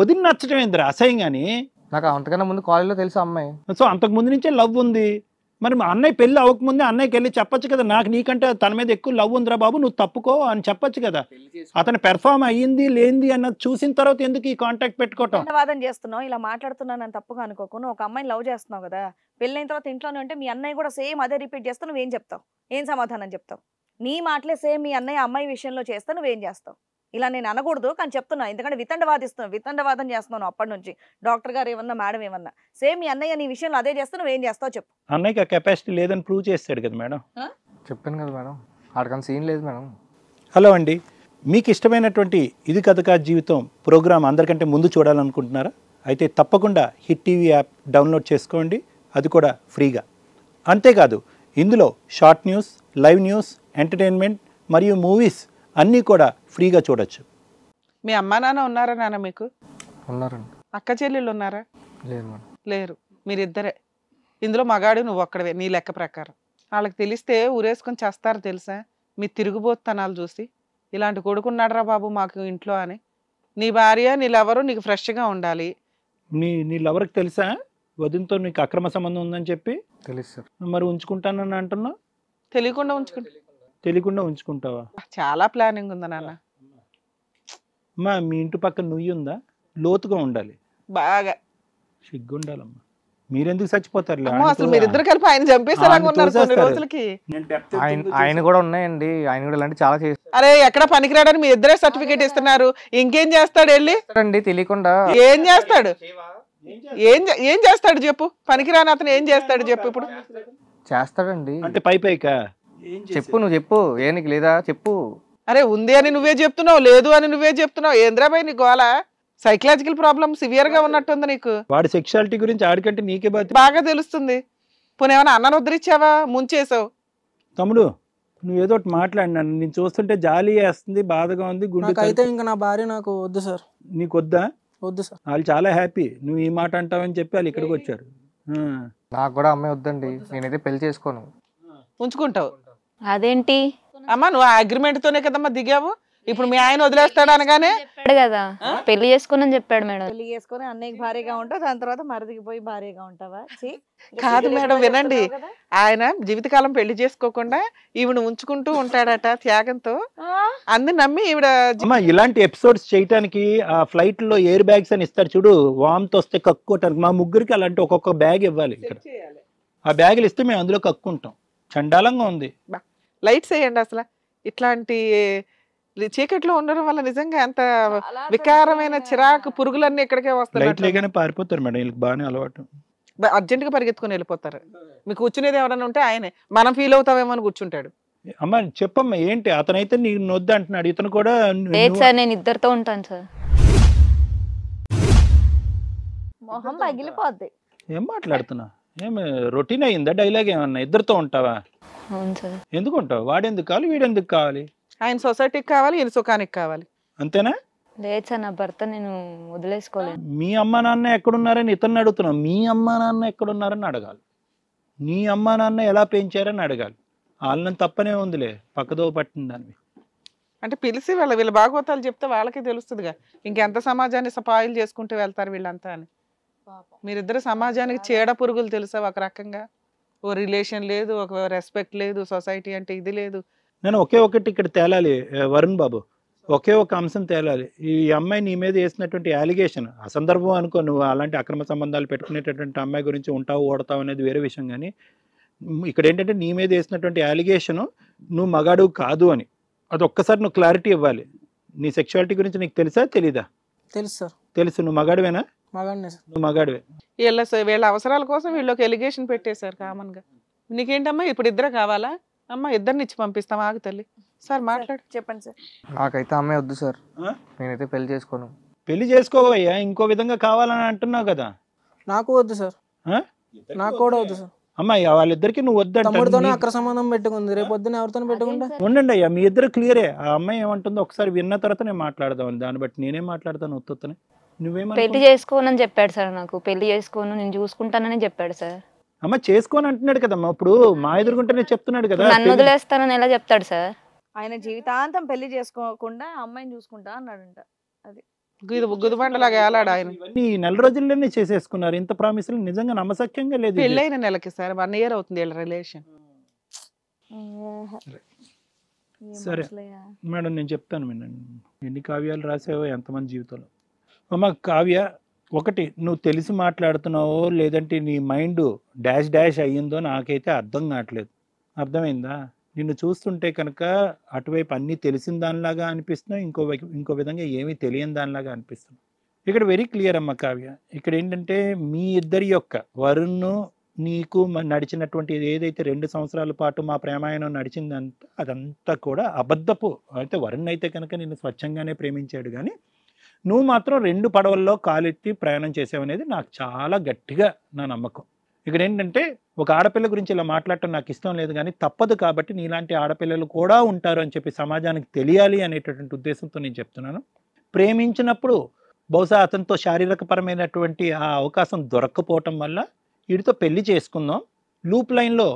[SPEAKER 4] వదిలి నచ్చటం ఏందిరా అసహ్యంగాని?
[SPEAKER 5] నాకు అంతకన్నా ముందు కాలేజీలో తెలుసు అమ్మాయి.
[SPEAKER 4] సో అంతకు ముందు నుంచే లవ్ ఉంది. మరి మా అన్నయ్య పెళ్లి అవ్వకముందే అన్నయ్యకి వెళ్ళి చెప్పొచ్చు కదా, నాకు నీకంటే తన మీద ఎక్కువ లవ్ ఉందిరా బాబు నువ్వు తప్పుకో అని చెప్పొచ్చు కదా. అతను పెర్ఫామ్ అయ్యింది లేనిది అన్నది చూసిన తర్వాత ఎందుకు ఈ కాంటాక్ట్ పెట్టుకోవటం?
[SPEAKER 1] వాదన చేస్తున్నావు, ఇలా మాట్లాడుతున్నాను అని తప్పుగా అనుకోకు. నువ్వు ఒక అమ్మాయిని లవ్ చేస్తున్నావు కదా, పెళ్ళైన తర్వాత ఇంట్లోనే ఉంటే మీ అన్నయ్య కూడా సేమ్ అదే రిపీట్ చేస్తావు, నువ్వేం చెప్తావు? ఏం సమాధానం చెప్తావు? నీ మాటలే సేమ్ మీ అన్నయ్య అమ్మాయి విషయంలో చేస్తా, నువ్వేం చేస్తావు? ఇలా నేను అనకూడదు కానీ చెప్తున్నా, ఎందుకంటే వితండవాదం చేస్తున్నాను అప్పటి నుంచి. డాక్టర్ గారు ఏమన్నా, మేడం ఏమన్నా, సేమ్ మీ అన్నయ్య నీ విషయంలో అదే చేస్తా, నువ్వేం చేస్తావు చెప్పు.
[SPEAKER 4] అన్నయ్యకి కెపాసిటీ లేదని ప్రూవ్ చేస్తాడు కదా మేడం.
[SPEAKER 5] చెప్పాను కదా మేడం, ఆడకన్నా సీన్ లేదు మేడం.
[SPEAKER 4] హలో అండి, మీకు ఇష్టమైనటువంటి ఇది కథ కాదు జీవితం ప్రోగ్రామ్ అందరికంటే ముందు చూడాలనుకుంటున్నారా? అయితే తప్పకుండా హిట్ టీవీ యాప్ డౌన్లోడ్ చేసుకోండి, అది కూడా ఫ్రీగా. అంతేకాదు ఇందులో short news, live news, entertainment మరియు మూవీస్ అన్నీ కూడా ఫ్రీగా చూడొచ్చు.
[SPEAKER 3] మీ అమ్మా నాన్న ఉన్నారా నాన్న మీకు?
[SPEAKER 5] ఉన్నారండి.
[SPEAKER 3] అక్క చెల్లెళ్ళు ఉన్నారా?
[SPEAKER 5] లేదు మేడం.
[SPEAKER 3] లేరు, మీరిద్దరే. ఇందులో మగాడు నువ్వు ఒక్కడవే నీ లెక్క ప్రకారం. వాళ్ళకి తెలిస్తే ఊరేసుకొని చేస్తారు తెలుసా మీ తిరుగుబోతనాలు చూసి. ఇలాంటి కొడుకున్నాడరా బాబు మాకు ఇంట్లో అని. నీ భార్య నీ లవరు నీకు ఫ్రెష్గా ఉండాలి.
[SPEAKER 4] నీ లవర్కి తెలుసా వదినతో నీకు అక్రమ సంబంధం ఉందని చెప్పి?
[SPEAKER 5] తెలుసు సార్.
[SPEAKER 4] మరి ఉంచుకుంటానని అంటున్నావు?
[SPEAKER 3] తెలియకుండా
[SPEAKER 4] ఉంచుకుంటావా?
[SPEAKER 3] చాలా ప్లానింగ్ ఉందా నాన్న.
[SPEAKER 4] మీ ఇంటి పక్కన నుయ్యి ఉందా? లోతుగా ఉండాలి,
[SPEAKER 3] బాగా
[SPEAKER 4] సిగ్గుండాలమ్మా. మీరెందుకు చచ్చిపోతారు
[SPEAKER 3] అమ్మో, అసలు మీరిద్దరు కలిపి ఆయన చంపేసేలాగా
[SPEAKER 4] ఆయన
[SPEAKER 3] ఉన్నారు కొన్ని
[SPEAKER 4] తోసేస్తారు.
[SPEAKER 3] రోజులకి.
[SPEAKER 5] ఆయన కూడా ఉన్నాయండి, ఆయన కూడా ఇలాంటి చాలా
[SPEAKER 3] అరే ఎక్కడ పనికిరాడని మీ ఇద్దరే సర్టిఫికేట్ ఇస్తున్నారు, ఇంకేం చేస్తాడు వెళ్ళి?
[SPEAKER 5] చేస్తాడండి తెలియకుండా.
[SPEAKER 3] ఏం చేస్తాడు? ఏం చేస్తాడు చెప్పు? పనికిరాని అతను ఏం చేస్తాడు చెప్పు ఇప్పుడు?
[SPEAKER 5] చేస్తాడండి.
[SPEAKER 4] అంటే పైకా
[SPEAKER 5] చెప్పు, నువ్వు చెప్పు, ఏ నీకు లేదా చెప్పు.
[SPEAKER 3] అరే ఉంది అని నువ్వే చెప్తున్నావు, లేదు అని నువ్వే చెప్తున్నావు. ఏంద్రాబాయ్ నీ గోల? సైకలాజికల్ ప్రాబ్లం సివియర్ గా ఉన్నట్టుంది నీకు.
[SPEAKER 4] వాడి సెక్షువాలిటీ గురించి ఆడికంటే నీకే
[SPEAKER 3] బాగా తెలుస్తుంది. పోనీ ఏమైనా అన్నను ఉద్ధరించావా? ముంచేసావు.
[SPEAKER 4] తమ్ముడు నువ్వు ఏదో ఒకటి మాట్లాడినాను, నేను చూస్తుంటే జాలి వేస్తుంది, బాధగా ఉంది.
[SPEAKER 2] నాకైతే ఇంకా నా భార్య నాకు వద్దు సార్.
[SPEAKER 4] నీకు వద్దా?
[SPEAKER 2] వద్దు సార్.
[SPEAKER 4] వాళ్ళు చాలా హ్యాపీ నువ్వు ఈ మాట అంటావని చెప్పి వాళ్ళు ఇక్కడికి వచ్చారు.
[SPEAKER 5] నాకు కూడా అమ్మాయి వద్దండి, నేనైతే పెళ్లి చేసుకోను.
[SPEAKER 3] ఉంచుకుంటావు?
[SPEAKER 6] అదేంటి
[SPEAKER 3] అమ్మా నువ్వు ఆ అగ్రిమెంట్ తోనే కదమ్మా దిగావు. ఇప్పుడు మీ ఆయన వదిలేస్తాడు అనగానే
[SPEAKER 6] చెప్పాడు కదా, పెళ్లి చేసుకోనని చెప్పాడు మేడం.
[SPEAKER 1] పెళ్లి చేసుకొని అన్నయ్యకి భార్యగా ఉంటావు, దాని తర్వాత మరిదికి పోయి భార్యగా ఉంటావా?
[SPEAKER 3] కాదు మేడం వినండి, ఆయన జీవితకాలం పెళ్లి చేసుకోకుండా ఈవిడ ఉంచుకుంటూ ఉంటాడట త్యాగంతో. అందు నమ్మి ఈవిడ
[SPEAKER 4] అమ్మా ఇలాంటి ఎపిసోడ్స్ చేయడానికి ఆ ఫ్లైట్ లో ఎయిర్ బ్యాగ్స్ అని ఇస్తారు చూడు, వామ్తో వస్తే కక్కుకోవటానికి. మా ముగ్గురికి అలాంటి ఒక్కొక్క బ్యాగ్ ఇవ్వాలి ఇక్కడ. ఆ బ్యాగులు ఇస్తే మేము అందులో కక్కుంటాం. చండాలంగా ఉంది.
[SPEAKER 3] లైట్స్ వేయండి. అసలు ఇట్లాంటి చీకట్లో ఉండడం వల్ల నిజంగా ఎంత వికారమైన చిరాకు పురుగులన్నీ ఇక్కడికే
[SPEAKER 4] లైట్
[SPEAKER 3] వస్తాయి.
[SPEAKER 4] లేగానే పారిపోతారు మేడం, వీళ్ళకి బాగానే అలవాటు.
[SPEAKER 3] అర్జెంట్ గా పరిగెత్తుకుని వెళ్ళిపోతారు. మీకు కూర్చునేది ఎవరైనా ఉంటే ఆయనే, మనం ఫీల్ అవుతామేమో అని కూర్చుంటాడు.
[SPEAKER 4] అమ్మా చెప్పమ్మా ఏంటి? అతనైతే నీకు నొద్దు అంటున్నాడు, ఇతను కూడా
[SPEAKER 6] లేదు సార్, నేను ఇద్దరితో ఉంటాను సార్.
[SPEAKER 1] మొహం పగిలిపోద్ది.
[SPEAKER 4] ఏం మాట్లాడుతున్నా? ఏమి రొటీన్ అయిందా? డైలాగ్ ఏమన్నా? ఇద్దరితో ఉంటావా?
[SPEAKER 6] అవును సార్.
[SPEAKER 4] ఎందుకు ఉంటావు? వాడెందుకు కావాలి, వీడెందుకు కావాలి?
[SPEAKER 3] ఆయన సొసైటీకి కావాలి, ఈయన సుఖానికి కావాలి.
[SPEAKER 4] అంతేనా?
[SPEAKER 6] లేదు సార్, నా భర్త నేను వదిలేసుకోలేను.
[SPEAKER 4] మీ అమ్మ నాన్న ఎక్కడున్నారని ఇతన్ని అడుగుతున్నావు. మీ అమ్మ నాన్న ఎక్కడున్నారని అడగాలి. నీ అమ్మ నాన్న ఎలా పెంచారని అడగాలి. వాళ్ళని తప్పనే ఉందిలే, పక్కదో పట్టిన దాన్ని.
[SPEAKER 3] అంటే పిలిచి వీళ్ళ భాగవతాలు చెప్తే వాళ్ళకి తెలుస్తుందిగా, ఇంకెంత సమాజాన్ని సపాయిలు చేసుకుంటూ వెళ్తారు వీళ్ళంతా అని. మీరిద్దరు సమాజానికి చీడ పురుగులు తెలుసా? ఒక రకంగా ఓ రిలేషన్ లేదు, ఒక రెస్పెక్ట్ లేదు, సొసైటీ అంటే ఇది లేదు.
[SPEAKER 4] నేను ఒకే ఒకటి ఇక్కడ తేలాలి వరుణ్ బాబు, ఒకే ఒక అంశం తేలాలి. ఈ అమ్మాయి నీ మీద వేసినటువంటి అలిగేషన్ అసందర్భం అనుకో, నువ్వు అలాంటి అక్రమ సంబంధాలు పెట్టుకునేటటువంటి అమ్మాయి గురించి ఉంటావు ఓడతావు అనేది వేరే విషయం. కానీ ఇక్కడ ఏంటంటే నీ మీద వేసినటువంటి అలిగేషను నువ్వు మగాడు కాదు అని, అది ఒక్కసారి నువ్వు క్లారిటీ ఇవ్వాలి. నీ సెక్షువాలిటీ గురించి నీకు తెలుసా తెలీదా?
[SPEAKER 2] తెలుసు సార్.
[SPEAKER 4] తెలుసు. నువ్వు మగాడివేనా?
[SPEAKER 2] మగాడినే సార్.
[SPEAKER 4] నువ్వు మగాడివే.
[SPEAKER 3] వీళ్ళ అవసరాల కోసం వీళ్ళు ఒక ఎలిగేషన్ పెట్టేశారు కామన్ గా. నీకేంటమ్మా ఇప్పుడు ఇద్దరే కావాలా? అమ్మ ఇద్దరిని ఇచ్చి పంపిస్తాం, ఆగు తల్లి. సార్ మాట్లాడు.
[SPEAKER 1] చెప్పండి సార్.
[SPEAKER 5] నాకైతే అమ్మాయి వద్దు సార్, నేనైతే పెళ్లి చేసుకోను.
[SPEAKER 4] పెళ్లి చేసుకోవయ్యా, ఇంకో విధంగా కావాలని అంటున్నావు కదా.
[SPEAKER 2] నాకు వద్దు సార్. నాకు కూడా వద్దు సార్.
[SPEAKER 4] అమ్మాయి వాళ్ళిద్దరికి నువ్వు
[SPEAKER 2] తమ్ముడితోనే
[SPEAKER 4] వద్దంటే
[SPEAKER 2] అక్ర సంబంధం పెట్టుకుంది, రేపు పొద్దున్న ఎవరితో పెట్టుకుంటా?
[SPEAKER 4] ఉండండి అయ్యా, మీ ఇద్దరు క్లియరే. ఆ అమ్మాయి ఏమంటుందో ఒకసారి విన్న తర్వాత నేను మాట్లాడదాం. దాన్ని బట్టి నేనేం మాట్లాడతాను ఉత్తనే. నువ్వేమో
[SPEAKER 6] పెళ్లి చేసుకోనని చెప్పాడు సార్, నాకు పెళ్లి చేసుకోను నేను చూసుకుంటానని చెప్పాడు సార్.
[SPEAKER 4] అమ్మ చేసుకోని అంటున్నాడు కదమ్మా, ఇప్పుడు మా ఎదురుకుంటేనే చెప్తున్నాడు కదా.
[SPEAKER 6] నన్ను వదిలేస్తానని ఎలా చెప్తాడు సార్?
[SPEAKER 1] ఆయన జీవితాంతం పెళ్లి చేసుకోకుండా అమ్మాయిని చూసుకుంటా అన్నాడంట. అది
[SPEAKER 3] గుదిబండలాగా ఏలాడు ఆయన.
[SPEAKER 4] ఇవన్నీ ఈ నెల రోజుల్లోనే చేసేసుకున్నారు. ఇంత ప్రామిసులు నిజంగా నమ్మసక్యంగా లేదు. ఇది.
[SPEAKER 3] పెళ్ళైన నెలకి సార్ 1 year అవుతుంది వీళ్ళ రిలేషన్.
[SPEAKER 4] సరే మేడం, నేను చెప్తాను వినండి. ఎన్ని కావ్యాలు రాసావో ఎంతమంది జీవితంలో. అమ్మ కావ్య, ఒకటి నువ్వు తెలిసి మాట్లాడుతున్నావో లేదంటే నీ మైండ్ డాష్ అయ్యిందో నాకైతే అర్థం కావట్లేదు. అర్థమైందా? నిన్ను చూస్తుంటే కనుక అటువైపు అన్నీ తెలిసిన దానిలాగా అనిపిస్తున్నావు, ఇంకో విధంగా ఏమీ తెలియని దానిలాగా అనిపిస్తున్నావు. ఇక్కడ వెరీ క్లియర్ అమ్మ కావ్య. ఇక్కడ ఏంటంటే మీ ఇద్దరి యొక్క వరుణ్ నీకు నడిచినటువంటి ఏదైతే 2 సంవత్సరాల పాటు మా ప్రేమాయణం నడిచిందంతా అదంతా కూడా అబద్ధపు. అయితే వరుణ్ అయితే కనుక నిన్ను స్వచ్ఛంగానే ప్రేమించాడు, కానీ నువ్వు మాత్రం 2 పడవల్లో కాలెత్తి ప్రయాణం చేసావనేది నాకు చాలా గట్టిగా నా నమ్మకం. ఇక్కడ ఏంటంటే ఒక ఆడపిల్ల గురించి ఇలా మాట్లాడటం నాకు ఇష్టం లేదు, కానీ తప్పదు కాబట్టి నీలాంటి ఆడపిల్లలు కూడా ఉంటారు అని చెప్పి సమాజానికి తెలియాలి అనేటటువంటి ఉద్దేశంతో నేను చెప్తున్నాను. ప్రేమించినప్పుడు బహుశా అతనితో శారీరకపరమైనటువంటి ఆ అవకాశం దొరక్కపోవటం వల్ల వీడితో పెళ్లి చేసుకుందాం, లూప్ లైన్లో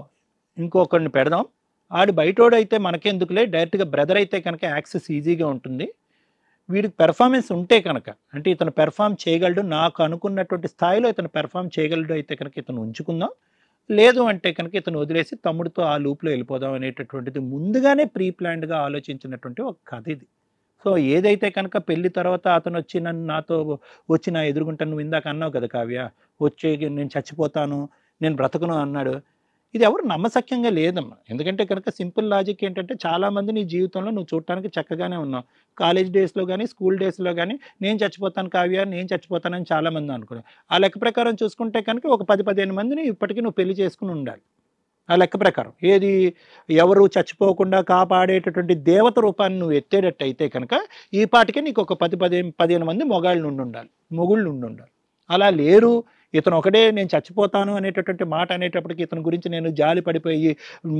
[SPEAKER 4] ఇంకొకరిని పెడదాం, ఆడు బయటోడు అయితే మనకెందుకులే, డైరెక్ట్గా బ్రదర్ అయితే కనుక యాక్సెస్ ఈజీగా ఉంటుంది, వీడికి పెర్ఫార్మెన్స్ ఉంటే కనుక, అంటే ఇతను పెర్ఫామ్ చేయగలడు, నాకు అనుకున్నటువంటి స్థాయిలో ఇతను పెర్ఫామ్ చేయగలడు అయితే కనుక ఇతను ఉంచుకుందాం, లేదు అంటే కనుక ఇతను వదిలేసి తమ్ముడితో ఆ లూప్లో వెళ్ళిపోదాం అనేటటువంటిది ముందుగానే ప్రీ ప్లాన్డ్గా ఆలోచించినటువంటి ఒక కథ ఇది. సో ఏదైతే కనుక పెళ్లి తర్వాత అతను వచ్చి నాతో వచ్చి నా ఎదురుగుంటా, నువ్వు ఇందాక అన్నావు కదా కావ్య, వచ్చే నేను చచ్చిపోతాను, నేను బ్రతకను అన్నాడు. ఇది ఎవరు నమ్మశక్యంగా లేదమ్మా. ఎందుకంటే కనుక సింపుల్ లాజిక్ ఏంటంటే చాలామంది నీ జీవితంలో నువ్వు చూడటానికి చక్కగానే ఉన్నావు. కాలేజ్ డేస్లో కానీ స్కూల్ డేస్లో కానీ నేను చచ్చిపోతాను కావ్య, నేను చచ్చిపోతానని చాలామంది అనుకున్నాను. ఆ లెక్క ప్రకారం చూసుకుంటే కనుక ఒక 10-15 మందిని ఇప్పటికీ నువ్వు పెళ్లి చేసుకుని ఉండాలి ఆ లెక్క ప్రకారం. ఏది ఎవరు చచ్చిపోకుండా కాపాడేటటువంటి దేవత రూపాన్ని నువ్వు ఎత్తేటట్టు అయితే కనుక ఈ పాటికే నీకు ఒక 10-15 మంది మొగుళ్ళు ఉండాలి. అలా లేరు. ఇతను ఒకడే నేను చచ్చిపోతాను అనేటటువంటి మాట అనేటప్పటికి ఇతని గురించి నేను జాలి పడిపోయి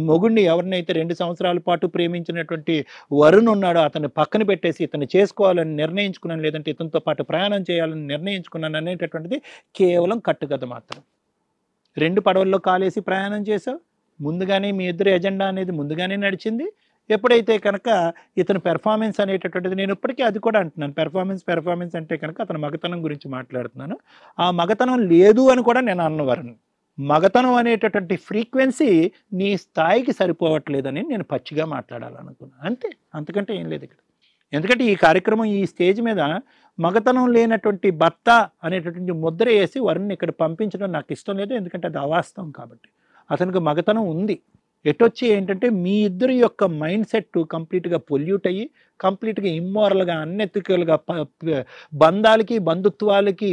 [SPEAKER 4] మొగుడిని ఎవరినైతే 2 సంవత్సరాల పాటు ప్రేమించినటువంటి వరుణ్ ఉన్నాడో అతన్ని పక్కన పెట్టేసి ఇతన్ని చేసుకోవాలని నిర్ణయించుకున్నాను, లేదంటే ఇతనితో పాటు ప్రయాణం చేయాలని నిర్ణయించుకున్నాను అనేటటువంటిది కేవలం కట్టుకథ మాత్రం. 2 పడవల్లో కాలేసి ప్రయాణం చేసావు. ముందుగానే మీ ఇద్దరు ఎజెండా అనేది ముందుగానే నడిచింది. ఎప్పుడైతే కనుక ఇతను పెర్ఫార్మెన్స్ అనేటటువంటిది, నేను ఇప్పటికీ అది కూడా అంటున్నాను, పెర్ఫార్మెన్స్ అంటే కనుక అతను మగతనం గురించి మాట్లాడుతున్నాను. ఆ మగతనం లేదు అని కూడా నేను అన్నవారు. మగతనం అనేటటువంటి ఫ్రీక్వెన్సీ నీ స్థాయికి సరిపోవట్లేదని నేను పచ్చిగా మాట్లాడాలనుకున్నాను. అంతే, అంతకంటే ఏం లేదు ఇక్కడ. ఎందుకంటే ఈ కార్యక్రమం ఈ స్టేజ్ మీద మగతనం లేనటువంటి భర్త అనేటటువంటి ముద్ర వేసి వరుణ్ని ఇక్కడ పంపించడం నాకు ఇష్టం లేదు. ఎందుకంటే అది అవాస్తవం కాబట్టి. అతనికి మగతనం ఉంది. ఎటొచ్చి ఏంటంటే మీ ఇద్దరి యొక్క మైండ్ సెట్ కంప్లీట్గా పొల్యూట్ అయ్యి కంప్లీట్గా ఇమ్మోరల్గా అన్ఎథికల్గా బంధాలకి బంధుత్వాలకి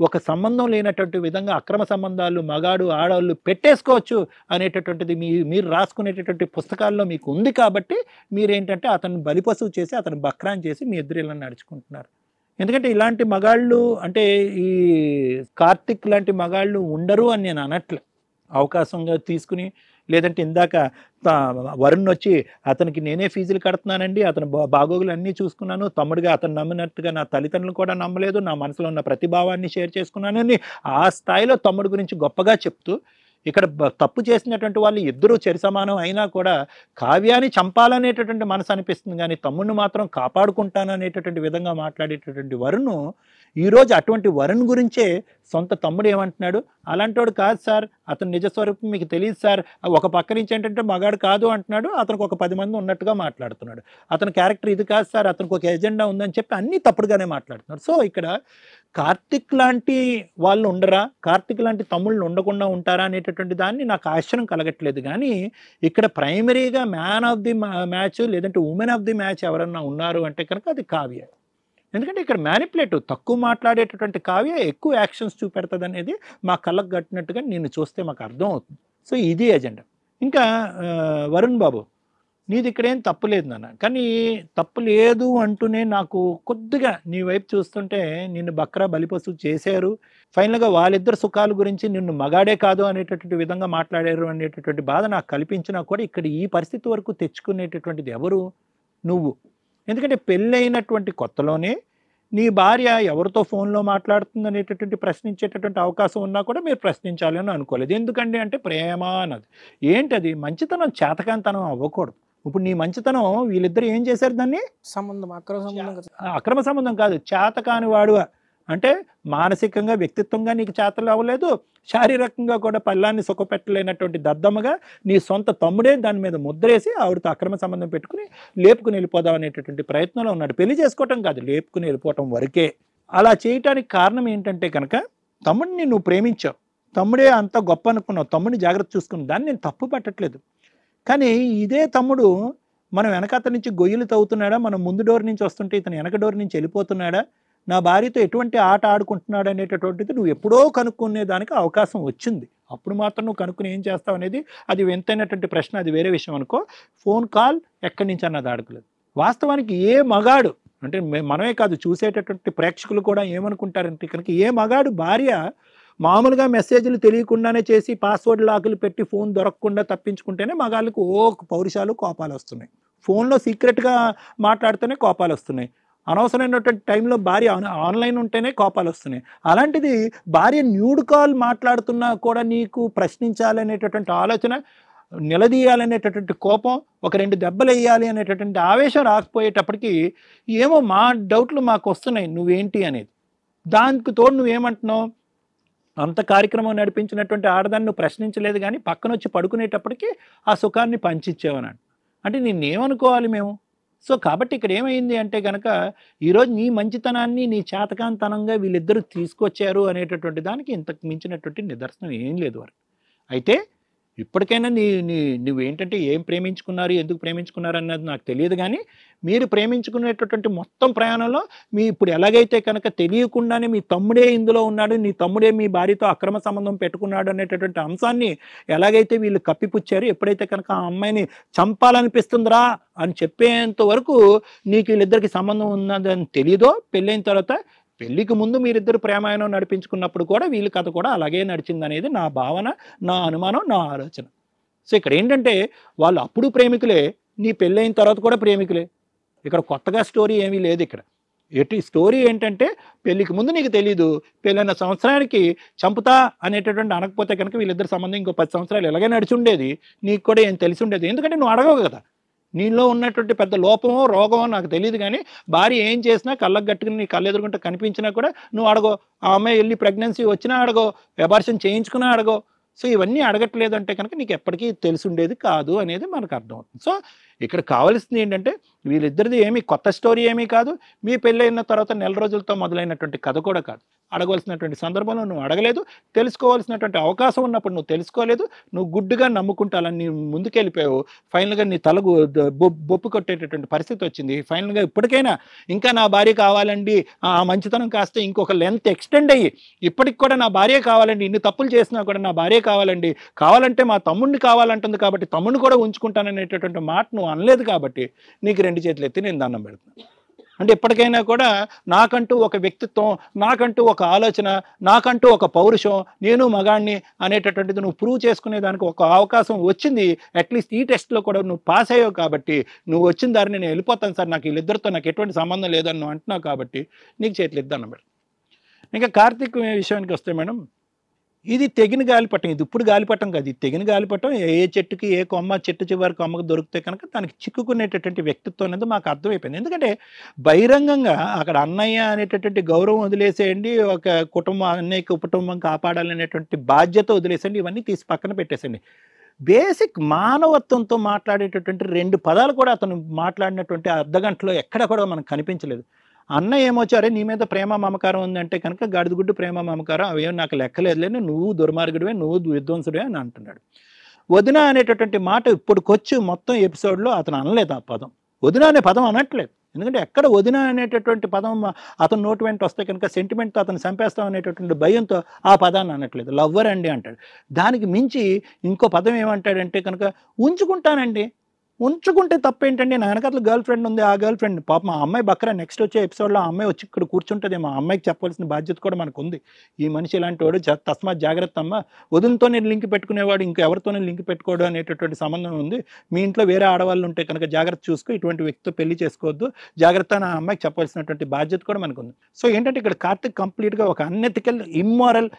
[SPEAKER 4] ఒక సంబంధం లేనటువంటి విధంగా అక్రమ సంబంధాలు మగాడు ఆడవాళ్ళు పెట్టేసుకోవచ్చు అనేటటువంటిది మీరు రాసుకునేటటువంటి పుస్తకాల్లో మీకు ఉంది. కాబట్టి మీరేంటంటే అతను బలిపశువు చేసి అతను బక్రాన్ చేసి మీ ఇద్దరు ఇలా నడుచుకుంటున్నారు. ఎందుకంటే ఇలాంటి మగాళ్ళు అంటే ఈ కార్తిక్ లాంటి మగాళ్ళు ఉండరు అని నేను అనట్లే. అవకాశంగా తీసుకుని, లేదంటే ఇందాక వరుణ్ వచ్చి అతనికి నేనే ఫీజులు కడుతున్నానండి, అతను బాగోగులు అన్నీ చూసుకున్నాను, తమ్ముడిగా అతను నమ్మినట్టుగా నా తల్లిదండ్రులు కూడా నమ్మలేదు, నా మనసులో ఉన్న ప్రతిభావాన్ని షేర్ చేసుకున్నానని ఆ స్థాయిలో తమ్ముడి గురించి గొప్పగా చెప్తూ, ఇక్కడ తప్పు చేసినటువంటి వాళ్ళు ఇద్దరూ చెరి సమానం అయినా కూడా కావ్యాన్ని చంపాలనేటటువంటి మనసు అనిపిస్తుంది, కానీ తమ్ముడిని మాత్రం కాపాడుకుంటాను అనేటటువంటి విధంగా మాట్లాడేటటువంటి వరుణ్ ఈరోజు అటువంటి వరుణ్ గురించే సొంత తమ్ముడు ఏమంటున్నాడు, అలాంటోడు కాదు సార్, అతను నిజస్వరూపం మీకు తెలియదు సార్, ఒక పక్క నుంచి ఏంటంటే మగాడు కాదు అంటున్నాడు, అతనికి ఒక 10 మంది ఉన్నట్టుగా మాట్లాడుతున్నాడు, అతని క్యారెక్టర్ ఇది కాదు సార్, అతనికి ఒక ఎజెండా ఉందని చెప్పి అన్నీ తప్పుడుగానే మాట్లాడుతున్నాడు. సో ఇక్కడ కార్తిక్ లాంటి వాళ్ళు ఉండరా, కార్తిక్ లాంటి తమ్ముళ్ళు ఉండకుండా ఉంటారా అనేటటువంటి దాన్ని నాకు ఆశ్చర్యం కలగట్లేదు. కానీ ఇక్కడ ప్రైమరీగా మ్యాన్ ఆఫ్ ది మ్యాచ్ లేదంటే ఉమెన్ ఆఫ్ ది మ్యాచ్ ఎవరన్నా ఉన్నారు అంటే కనుక అది కావ్య. ఎందుకంటే ఇక్కడ మ్యానిపులేటివ్, తక్కువ మాట్లాడేటటువంటి కావ్య ఎక్కువ యాక్షన్స్ చూపెడుతుంది అనేది మా కళ్ళకు కట్టినట్టుగా నిన్ను చూస్తే మాకు అర్థం అవుతుంది. సో ఇది ఎజెండా. ఇంకా వరుణ్ బాబు నీది ఇక్కడేం తప్పు లేదు నాన్న, కానీ తప్పు లేదు అంటూనే నాకు కొద్దిగా నీ వైపు చూస్తుంటే నిన్ను బక్రా బలిపశువు చేశారు, ఫైనల్గా వాళ్ళిద్దరు సుఖాల గురించి నిన్ను మగాడే కాదు అనేటటువంటి విధంగా మాట్లాడారు అనేటటువంటి బాధ నాకు కల్పించినా కూడా ఇక్కడ ఈ పరిస్థితి వరకు తెచ్చుకునేటటువంటిది ఎవరు? నువ్వు. ఎందుకంటే పెళ్ళైనటువంటి కొత్తలోనే నీ భార్య ఎవరితో ఫోన్లో మాట్లాడుతుంది అనేటటువంటి ప్రశ్నించేటటువంటి అవకాశం ఉన్నా కూడా మీరు ప్రశ్నించాలి అని అనుకోలేదు. ఎందుకండి అంటే ప్రేమ అన్నది ఏంటది, మంచితనం చేతకాంతనం అవ్వకూడదు. ఇప్పుడు నీ మంచితనం వీళ్ళిద్దరు ఏం చేశారు, దాన్ని అక్రమ సంబంధం కాదు, చేతకాని వాడు అంటే మానసికంగా వ్యక్తిత్వంగా నీకు చేతలు అవ్వలేదు, శారీరకంగా కూడా పల్లాన్ని సుఖపెట్టలేనటువంటి దద్దమ్మగా నీ సొంత తమ్ముడే దాని మీద ముద్రేసి ఆవిడతో అక్రమ సంబంధం పెట్టుకుని లేపుకుని వెళ్ళిపోదాం అనేటటువంటి ప్రయత్నంలో ఉన్నాడు. పెళ్లి చేసుకోవటం కాదు, లేపుకుని వెళ్ళిపోవటం వరకే. అలా చేయటానికి కారణం ఏంటంటే కనుక తమ్ముడిని నువ్వు ప్రేమించావు, తమ్ముడే అంత గొప్ప అనుకున్నావు, తమ్ముడిని జాగ్రత్త చూసుకున్నావు, దాన్ని నేను తప్పు పట్టట్లేదు. కానీ ఇదే తమ్ముడు మనం వెనకత నుంచి గొయ్యలు తవ్వుతున్నాడా, మనం ముందు డోర్ నుంచి వస్తుంటే ఇతను వెనక డోర్ నుంచి వెళ్ళిపోతున్నాడా, నా భార్యతో ఎటువంటి ఆట ఆడుకుంటున్నాడు అనేటటువంటిది నువ్వు ఎప్పుడో కనుక్కునే దానికి అవకాశం వచ్చింది. అప్పుడు మాత్రం నువ్వు కనుక్కుని ఏం చేస్తావు అనేది అది వింతైనటువంటి ప్రశ్న, అది వేరే విషయం అనుకో. ఫోన్ కాల్ ఎక్కడి నుంచి అన్నది అడగలేదు. వాస్తవానికి ఏ మగాడు అంటే మనమే కాదు చూసేటటువంటి ప్రేక్షకులు కూడా ఏమనుకుంటారంటే కనుక ఏ మగాడు భార్య మామూలుగా మెసేజ్లు తెలియకుండానే చేసి పాస్వర్డ్ లాకులు పెట్టి ఫోన్ దొరకకుండా తప్పించుకుంటేనే మగాళ్ళకు పౌరుషాలు కోపాలు వస్తున్నాయి, ఫోన్లో సీక్రెట్గా మాట్లాడితేనే కోపాలు వస్తున్నాయి, అనవసరమైనటువంటి టైంలో భార్య ఆన్లైన్ ఉంటేనే కోపాలు వస్తున్నాయి. అలాంటిది భార్య న్యూడ్ కాల్ మాట్లాడుతున్నా కూడా నీకు ప్రశ్నించాలనేటటువంటి ఆలోచన, నిలదీయాలనేటటువంటి కోపం, ఒక 2 దెబ్బలు వేయాలి అనేటటువంటి ఆవేశం రాకపోయేటప్పటికి ఏమో మా డౌట్లు మాకు వస్తున్నాయి నువ్వేంటి అనేది. దానికి తోడు నువ్వేమంటున్నావు, అంత కార్యక్రమం నడిపించినటువంటి ఆడదాన్ని నువ్వు ప్రశ్నించలేదు, కానీ పక్కన వచ్చి పడుకునేటప్పటికి ఆ సుఖాన్ని పంచిచ్చేవన్నాడు. అంటే నిన్నేమనుకోవాలి మేము? సో కాబట్టి ఇక్కడ ఏమైంది అంటే కనుక ఈరోజు నీ మంచితనాన్ని నీ చేతకాంతనంగా వీళ్ళిద్దరూ తీసుకొచ్చారు అనేటటువంటి దానికి ఇంతకు మించినటువంటి నిదర్శనం ఏం లేదు వారు. అయితే ఇప్పటికైనా నువ్వేంటంటే ఏం ప్రేమించుకున్నారు, ఎందుకు ప్రేమించుకున్నారు అన్నది నాకు తెలియదు, కానీ మీరు ప్రేమించుకునేటటువంటి మొత్తం ప్రయాణంలో మీ ఇప్పుడు ఎలాగైతే కనుక తెలియకుండానే మీ తమ్ముడే ఇందులో ఉన్నాడు, నీ తమ్ముడే మీ భార్యతో అక్రమ సంబంధం పెట్టుకున్నాడు అనేటటువంటి అంశాన్ని ఎలాగైతే వీళ్ళు కప్పిపుచ్చారు, ఎప్పుడైతే కనుక ఆ అమ్మాయిని చంపాలనిపిస్తుందిరా అని చెప్పేంత వరకు నీకు వీళ్ళిద్దరికి సంబంధం ఉన్నదని తెలియదో, పెళ్ళైన తర్వాత పెళ్లికి ముందు మీరిద్దరు ప్రేమాయణం నడిపించుకున్నప్పుడు కూడా వీళ్ళ కథ కూడా అలాగే నడిచింది అనేది నా భావన, నా అనుమానం, నా ఆలోచన. సో ఇక్కడ ఏంటంటే వాళ్ళు అప్పుడు ప్రేమికులే, నీ పెళ్ళైన తర్వాత కూడా ప్రేమికులే. ఇక్కడ కొత్తగా స్టోరీ ఏమీ లేదు. ఇక్కడ స్టోరీ ఏంటంటే పెళ్లికి ముందు నీకు తెలీదు, పెళ్ళైన సంవత్సరానికి చంపుతా అనేటటువంటి అనకపోతే కనుక వీళ్ళిద్దరు సంబంధం ఇంకో 10 సంవత్సరాలు ఎలాగే నడిచి ఉండేది, నీకు కూడా ఏం తెలిసి ఉండేది. ఎందుకంటే నువ్వు అడగవు కదా, నీలో ఉన్నటువంటి పెద్ద లోపమో రోగమో నాకు తెలియదు, కానీ భార్య ఏం చేసినా కళ్ళకు గట్టుకుని నీ కళ్ళు ఎదురుకుంటే కనిపించినా కూడా నువ్వు అడగో. ఆ అమ్మాయి వెళ్ళి ప్రెగ్నెన్సీ వచ్చినా అడగో, అబార్షన్ చేయించుకున్నా అడగో. సో ఇవన్నీ అడగట్లేదు అంటే కనుక నీకు ఎప్పటికీ తెలిసి ఉండేది కాదు అనేది మనకు అర్థమవుతుంది. సో ఇక్కడ కావాల్సింది ఏంటంటే వీళ్ళిద్దరిది ఏమీ కొత్త స్టోరీ ఏమీ కాదు, మీ పెళ్ళైన తర్వాత నెల రోజులతో మొదలైనటువంటి కథ కూడా కాదు. అడగవలసినటువంటి సందర్భంలో నువ్వు అడగలేదు, తెలుసుకోవాల్సినటువంటి అవకాశం ఉన్నప్పుడు నువ్వు తెలుసుకోలేదు, నువ్వు గుడ్డుగా నమ్ముకుంటాలని నీ ముందుకెళ్ళిపోయావు. ఫైనల్గా నీ తలకు బొప్పు కొట్టేటటువంటి పరిస్థితి వచ్చింది. ఫైనల్గా ఇప్పటికైనా ఇంకా నా భార్య కావాలండి, ఆ మంచితనం కాస్త ఇంకొక లెంత్ ఎక్స్టెండ్ అయ్యి ఇప్పటికి కూడా నా భార్య కావాలండి, ఇన్ని తప్పులు చేసినా కూడా నా భార్య కావాలండి, కావాలంటే మా తమ్ముడిని కావాలంటుంది కాబట్టి తమ్ముడిని కూడా ఉంచుకుంటాననేటటువంటి మాట నువ్వు అనలేదు కాబట్టి నీకు 2 చేతులు ఎత్తి నేను దండం పెడుతున్నాను. అంటే ఎప్పటికైనా కూడా నాకంటూ ఒక వ్యక్తిత్వం, నాకంటూ ఒక ఆలోచన, నాకంటూ ఒక పౌరుషం, నేను మగాణ్ణి అనేటటువంటిది నువ్వు ప్రూవ్ చేసుకునేదానికి ఒక అవకాశం వచ్చింది. అట్లీస్ట్ ఈ టెస్ట్లో కూడా నువ్వు పాస్ అయ్యావు కాబట్టి నువ్వు వచ్చిన దారిని నేను వెళ్ళిపోతాను సార్, నాకు వీళ్ళిద్దరితో నాకు ఎటువంటి సంబంధం లేదని నువ్వు అంటున్నావు కాబట్టి నీకు చేతులు ఎత్తి మేడం. ఇంకా కార్తీక్ విషయానికి వస్తే మేడం, ఇది తెగిన గాలిపటం, ఇది ఇప్పుడు గాలిపటం కాదు, ఇది తెగిన గాలిపటం. ఏ చెట్టుకి ఏ కొమ్మ చెట్టు చివరి కొమ్మకు దొరికితే కనుక దానికి చిక్కుకునేటటువంటి వ్యక్తిత్వం అనేది మాకు అర్థమైపోయింది. ఎందుకంటే బహిరంగంగా అక్కడ అన్నయ్య అనేటటువంటి గౌరవం వదిలేసేయండి, ఒక కుటుంబం అన్నయ్య కుటుంబం కాపాడాలనేటువంటి బాధ్యత వదిలేసేయండి, ఇవన్నీ తీసి పక్కన పెట్టేసండి. బేసిక్ మానవత్వంతో మాట్లాడేటటువంటి 2 పదాలు కూడా అతను మాట్లాడినటువంటి అర్ధగంటలో ఎక్కడ కూడా మనకు కనిపించలేదు. అన్న ఏమొచ్చారే నీ మీద ప్రేమ మమకారం ఉందంటే కనుక గాడిదగుడ్డు ప్రేమ మమకారం అవేం నాకు లెక్కలేదులే, నువ్వు దుర్మార్గుడివే, నువ్వు విధ్వంసుడివే అని అంటున్నాడు. వదిన అనేటటువంటి మాట ఇప్పుడుకొచ్చి మొత్తం ఎపిసోడ్లో అతను అనలేదు ఆ పదం. వదిన అనే పదం అనట్లేదు. ఎందుకంటే ఎక్కడ వదిన అనేటటువంటి పదం అతను నోటి వెంట వస్తే కనుక సెంటిమెంట్తో అతను చంపేస్తాం అనేటటువంటి భయంతో ఆ పదాన్ని అనట్లేదు. లవ్వర్ అండి అంటాడు. దానికి మించి ఇంకో పదం ఏమంటాడంటే కనుక ఉంచుకుంటానండి. ఉంచుకుంటే తప్పేంటండి, నా వెనకాల గర్ల్ ఫ్రెండ్ ఉంది, ఆ గర్ల్ ఫ్రెండ్ పాప మా అమ్మాయి బక్కరా నెక్స్ట్ వచ్చే ఎపిసోడ్లో ఆ అమ్మాయి వచ్చి ఇక్కడ కూర్చుంటుంది, మా అమ్మాయికి చెప్పాల్సిన బాధ్యత కూడా మనకు ఉంది. ఈ మనిషి ఇలాంటి వాడు, తస్మాత్ జాగ్రత్త అమ్మ, వదినతోనే లింక్ పెట్టుకునేవాడు ఇంకెవరితోనే లింక్ పెట్టుకోవడం అనేటటువంటి సంబంధం ఉంది. మీ ఇంట్లో వేరే ఆడవాళ్ళు ఉంటే కనుక జాగ్రత్త చూసుకో, ఇటువంటి వ్యక్తితో పెళ్లి చేసుకోవద్దు, జాగ్రత్త నా అమ్మాయికి చెప్పాల్సినటువంటి బాధ్యత కూడా మనకు ఉంది. సో ఏంటంటే ఇక్కడ కార్తిక్ కంప్లీట్గా ఒక అన్ఎథికల్ ఇమ్మారల్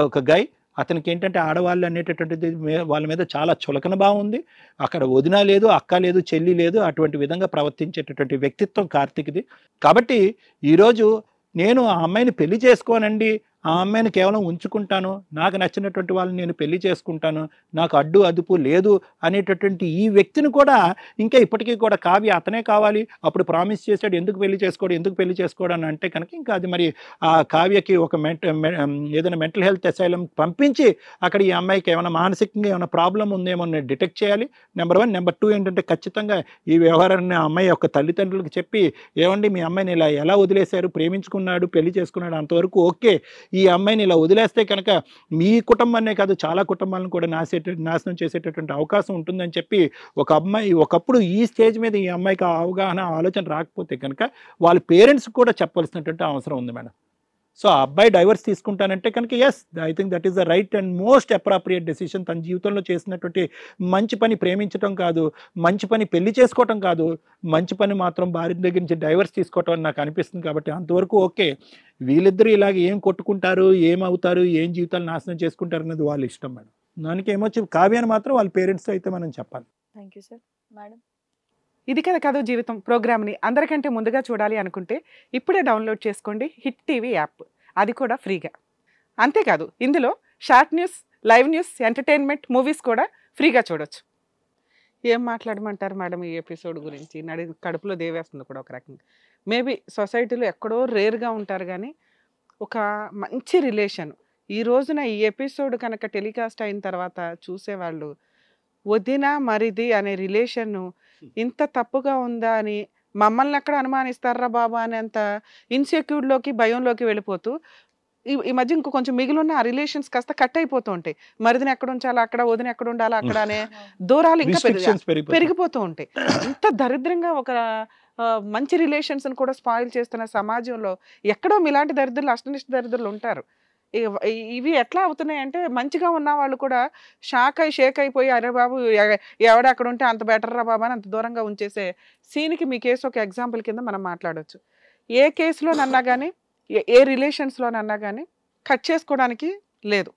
[SPEAKER 4] ఒక గై. అతనికి ఏంటంటే ఆడవాళ్ళు అనేటటువంటిది వాళ్ళ మీద చాలా చులకన భావం ఉంది. అక్కడ వదిన లేదు, అక్క లేదు, చెల్లి లేదు, అటువంటి విధంగా ప్రవర్తించేటటువంటి వ్యక్తిత్వం కార్తిక్ది. కాబట్టి ఈరోజు నేను ఆ అమ్మాయిని పెళ్లి చేసుకోనండి, ఆ అమ్మాయిని కేవలం ఉంచుకుంటాను, నాకు నచ్చినటువంటి వాళ్ళని నేను పెళ్లి చేసుకుంటాను, నాకు అడ్డు అదుపు లేదు అనేటటువంటి ఈ వ్యక్తిని కూడా ఇంకా ఇప్పటికీ కూడా కావ్య అతనే కావాలి, అప్పుడు ప్రామిస్ చేశాడు, ఎందుకు పెళ్లి చేసుకోవడం అని అంటే కనుక ఇంకా అది మరి ఆ కావ్యకి ఒక ఏదైనా మెంటల్ హెల్త్ అసైలం పంపించి అక్కడ ఈ అమ్మాయికి ఏమైనా మానసికంగా ఏమైనా ప్రాబ్లం ఉందేమో డిటెక్ట్ చేయాలి. నెంబర్ 1. నెంబర్ 2 ఏంటంటే ఖచ్చితంగా ఈ వ్యవహారాన్ని ఆ అమ్మాయి యొక్క తల్లిదండ్రులకు చెప్పి, ఏమండి మీ అమ్మాయిని ఇలా ఎలా వదిలేశారు, ప్రేమించుకున్నాడు, పెళ్లి చేసుకున్నాడు, అంతవరకు ఓకే, ఈ అమ్మాయిని ఇలా వదిలేస్తే కనుక మీ కుటుంబాన్నే కాదు చాలా కుటుంబాలను కూడా నాశనం చేసేటటువంటి అవకాశం ఉంటుందని చెప్పి ఒక అమ్మాయి ఒకప్పుడు ఈ స్టేజ్ మీద ఈ అమ్మాయికి అవగాహన ఆలోచన రాకపోతే కనుక వాళ్ళ పేరెంట్స్ కూడా చెప్పాల్సినటువంటి అవసరం ఉంది మేడం. సో ఆ అబ్బాయి డైవర్స్ తీసుకుంటానంటే కనుక yes, I think that is the right and most appropriate decision. తన జీవితంలో చేసినటువంటి మంచి పని ప్రేమించడం కాదు, మంచి పని పెళ్లి చేసుకోవటం కాదు, మంచి పని మాత్రం భార్య దగ్గర నుంచి డైవర్స్ తీసుకోవటం అని నాకు అనిపిస్తుంది. కాబట్టి అంతవరకు ఓకే. వీళ్ళిద్దరూ ఇలాగ ఏం కొట్టుకుంటారు, ఏమవుతారు, ఏం జీవితాలు నాశనం చేసుకుంటారు అనేది వాళ్ళ ఇష్టం మేడం. దానికి ఏమొచ్చి కావ్యాన్ని మాత్రం వాళ్ళ పేరెంట్స్ అయితే మనం చెప్పాలి.
[SPEAKER 1] Thank you sir. మేడం,
[SPEAKER 3] ఇది కథ జీవితం ప్రోగ్రామ్ని అందరికంటే ముందుగా చూడాలి అనుకుంటే ఇప్పుడే డౌన్లోడ్ చేసుకోండి హిట్ టీవీ యాప్, అది కూడా ఫ్రీగా. అంతేకాదు ఇందులో short news, live news, entertainment, movies కూడా ఫ్రీగా చూడొచ్చు. ఏం మాట్లాడమంటారు మేడం ఈ ఎపిసోడ్ గురించి? కడుపులో దేవేస్తుంది కూడా ఒక రకంగా. మేబీ సొసైటీలో ఎక్కడో రేర్గా ఉంటారు కానీ ఒక మంచి రిలేషన్ ఈ రోజున ఈ ఎపిసోడ్ కనుక టెలికాస్ట్ అయిన తర్వాత చూసేవాళ్ళు వదిన మరిది అనే రిలేషన్ ఇంత తప్పుగా ఉందా అని మమ్మల్ని ఎక్కడ అనుమానిస్తారా బాబా అనేంత ఇన్సెక్యూర్లోకి భయంలోకి వెళ్ళిపోతూ ఈ మధ్య ఇంకో కొంచెం మిగిలిన ఆ రిలేషన్స్ కాస్త కట్ అయిపోతూ ఉంటాయి. మరిదిని ఎక్కడ ఉంచాలా అక్కడ, వదిన ఎక్కడ ఉండాలా అక్కడ అనే దూరాలు ఇంకా పెరిగిపోతూ ఉంటాయి. ఇంత దరిద్రంగా ఒక మంచి రిలేషన్స్ కూడా స్పాయిల్ చేస్తున్న సమాజంలో ఎక్కడో ఇలాంటి దరిద్రులు అష్టనిష్ట దరిద్రులు ఉంటారు. ఇవి ఎట్లా అవుతున్నాయి అంటే మంచిగా ఉన్న వాళ్ళు కూడా షేక్ అయిపోయి అరే బాబు ఎవడ అక్కడ ఉంటే అంత బెటర్ రా బాబా అని అంత దూరంగా ఉంచేసే సీన్కి మీ కేసు ఒక ఎగ్జాంపుల్ కింద మనం మాట్లాడవచ్చు. ఏ కేసులోనన్నా కానీ ఏ రిలేషన్స్లోనన్నా కానీ కట్ చేసుకోవడానికి లేదు.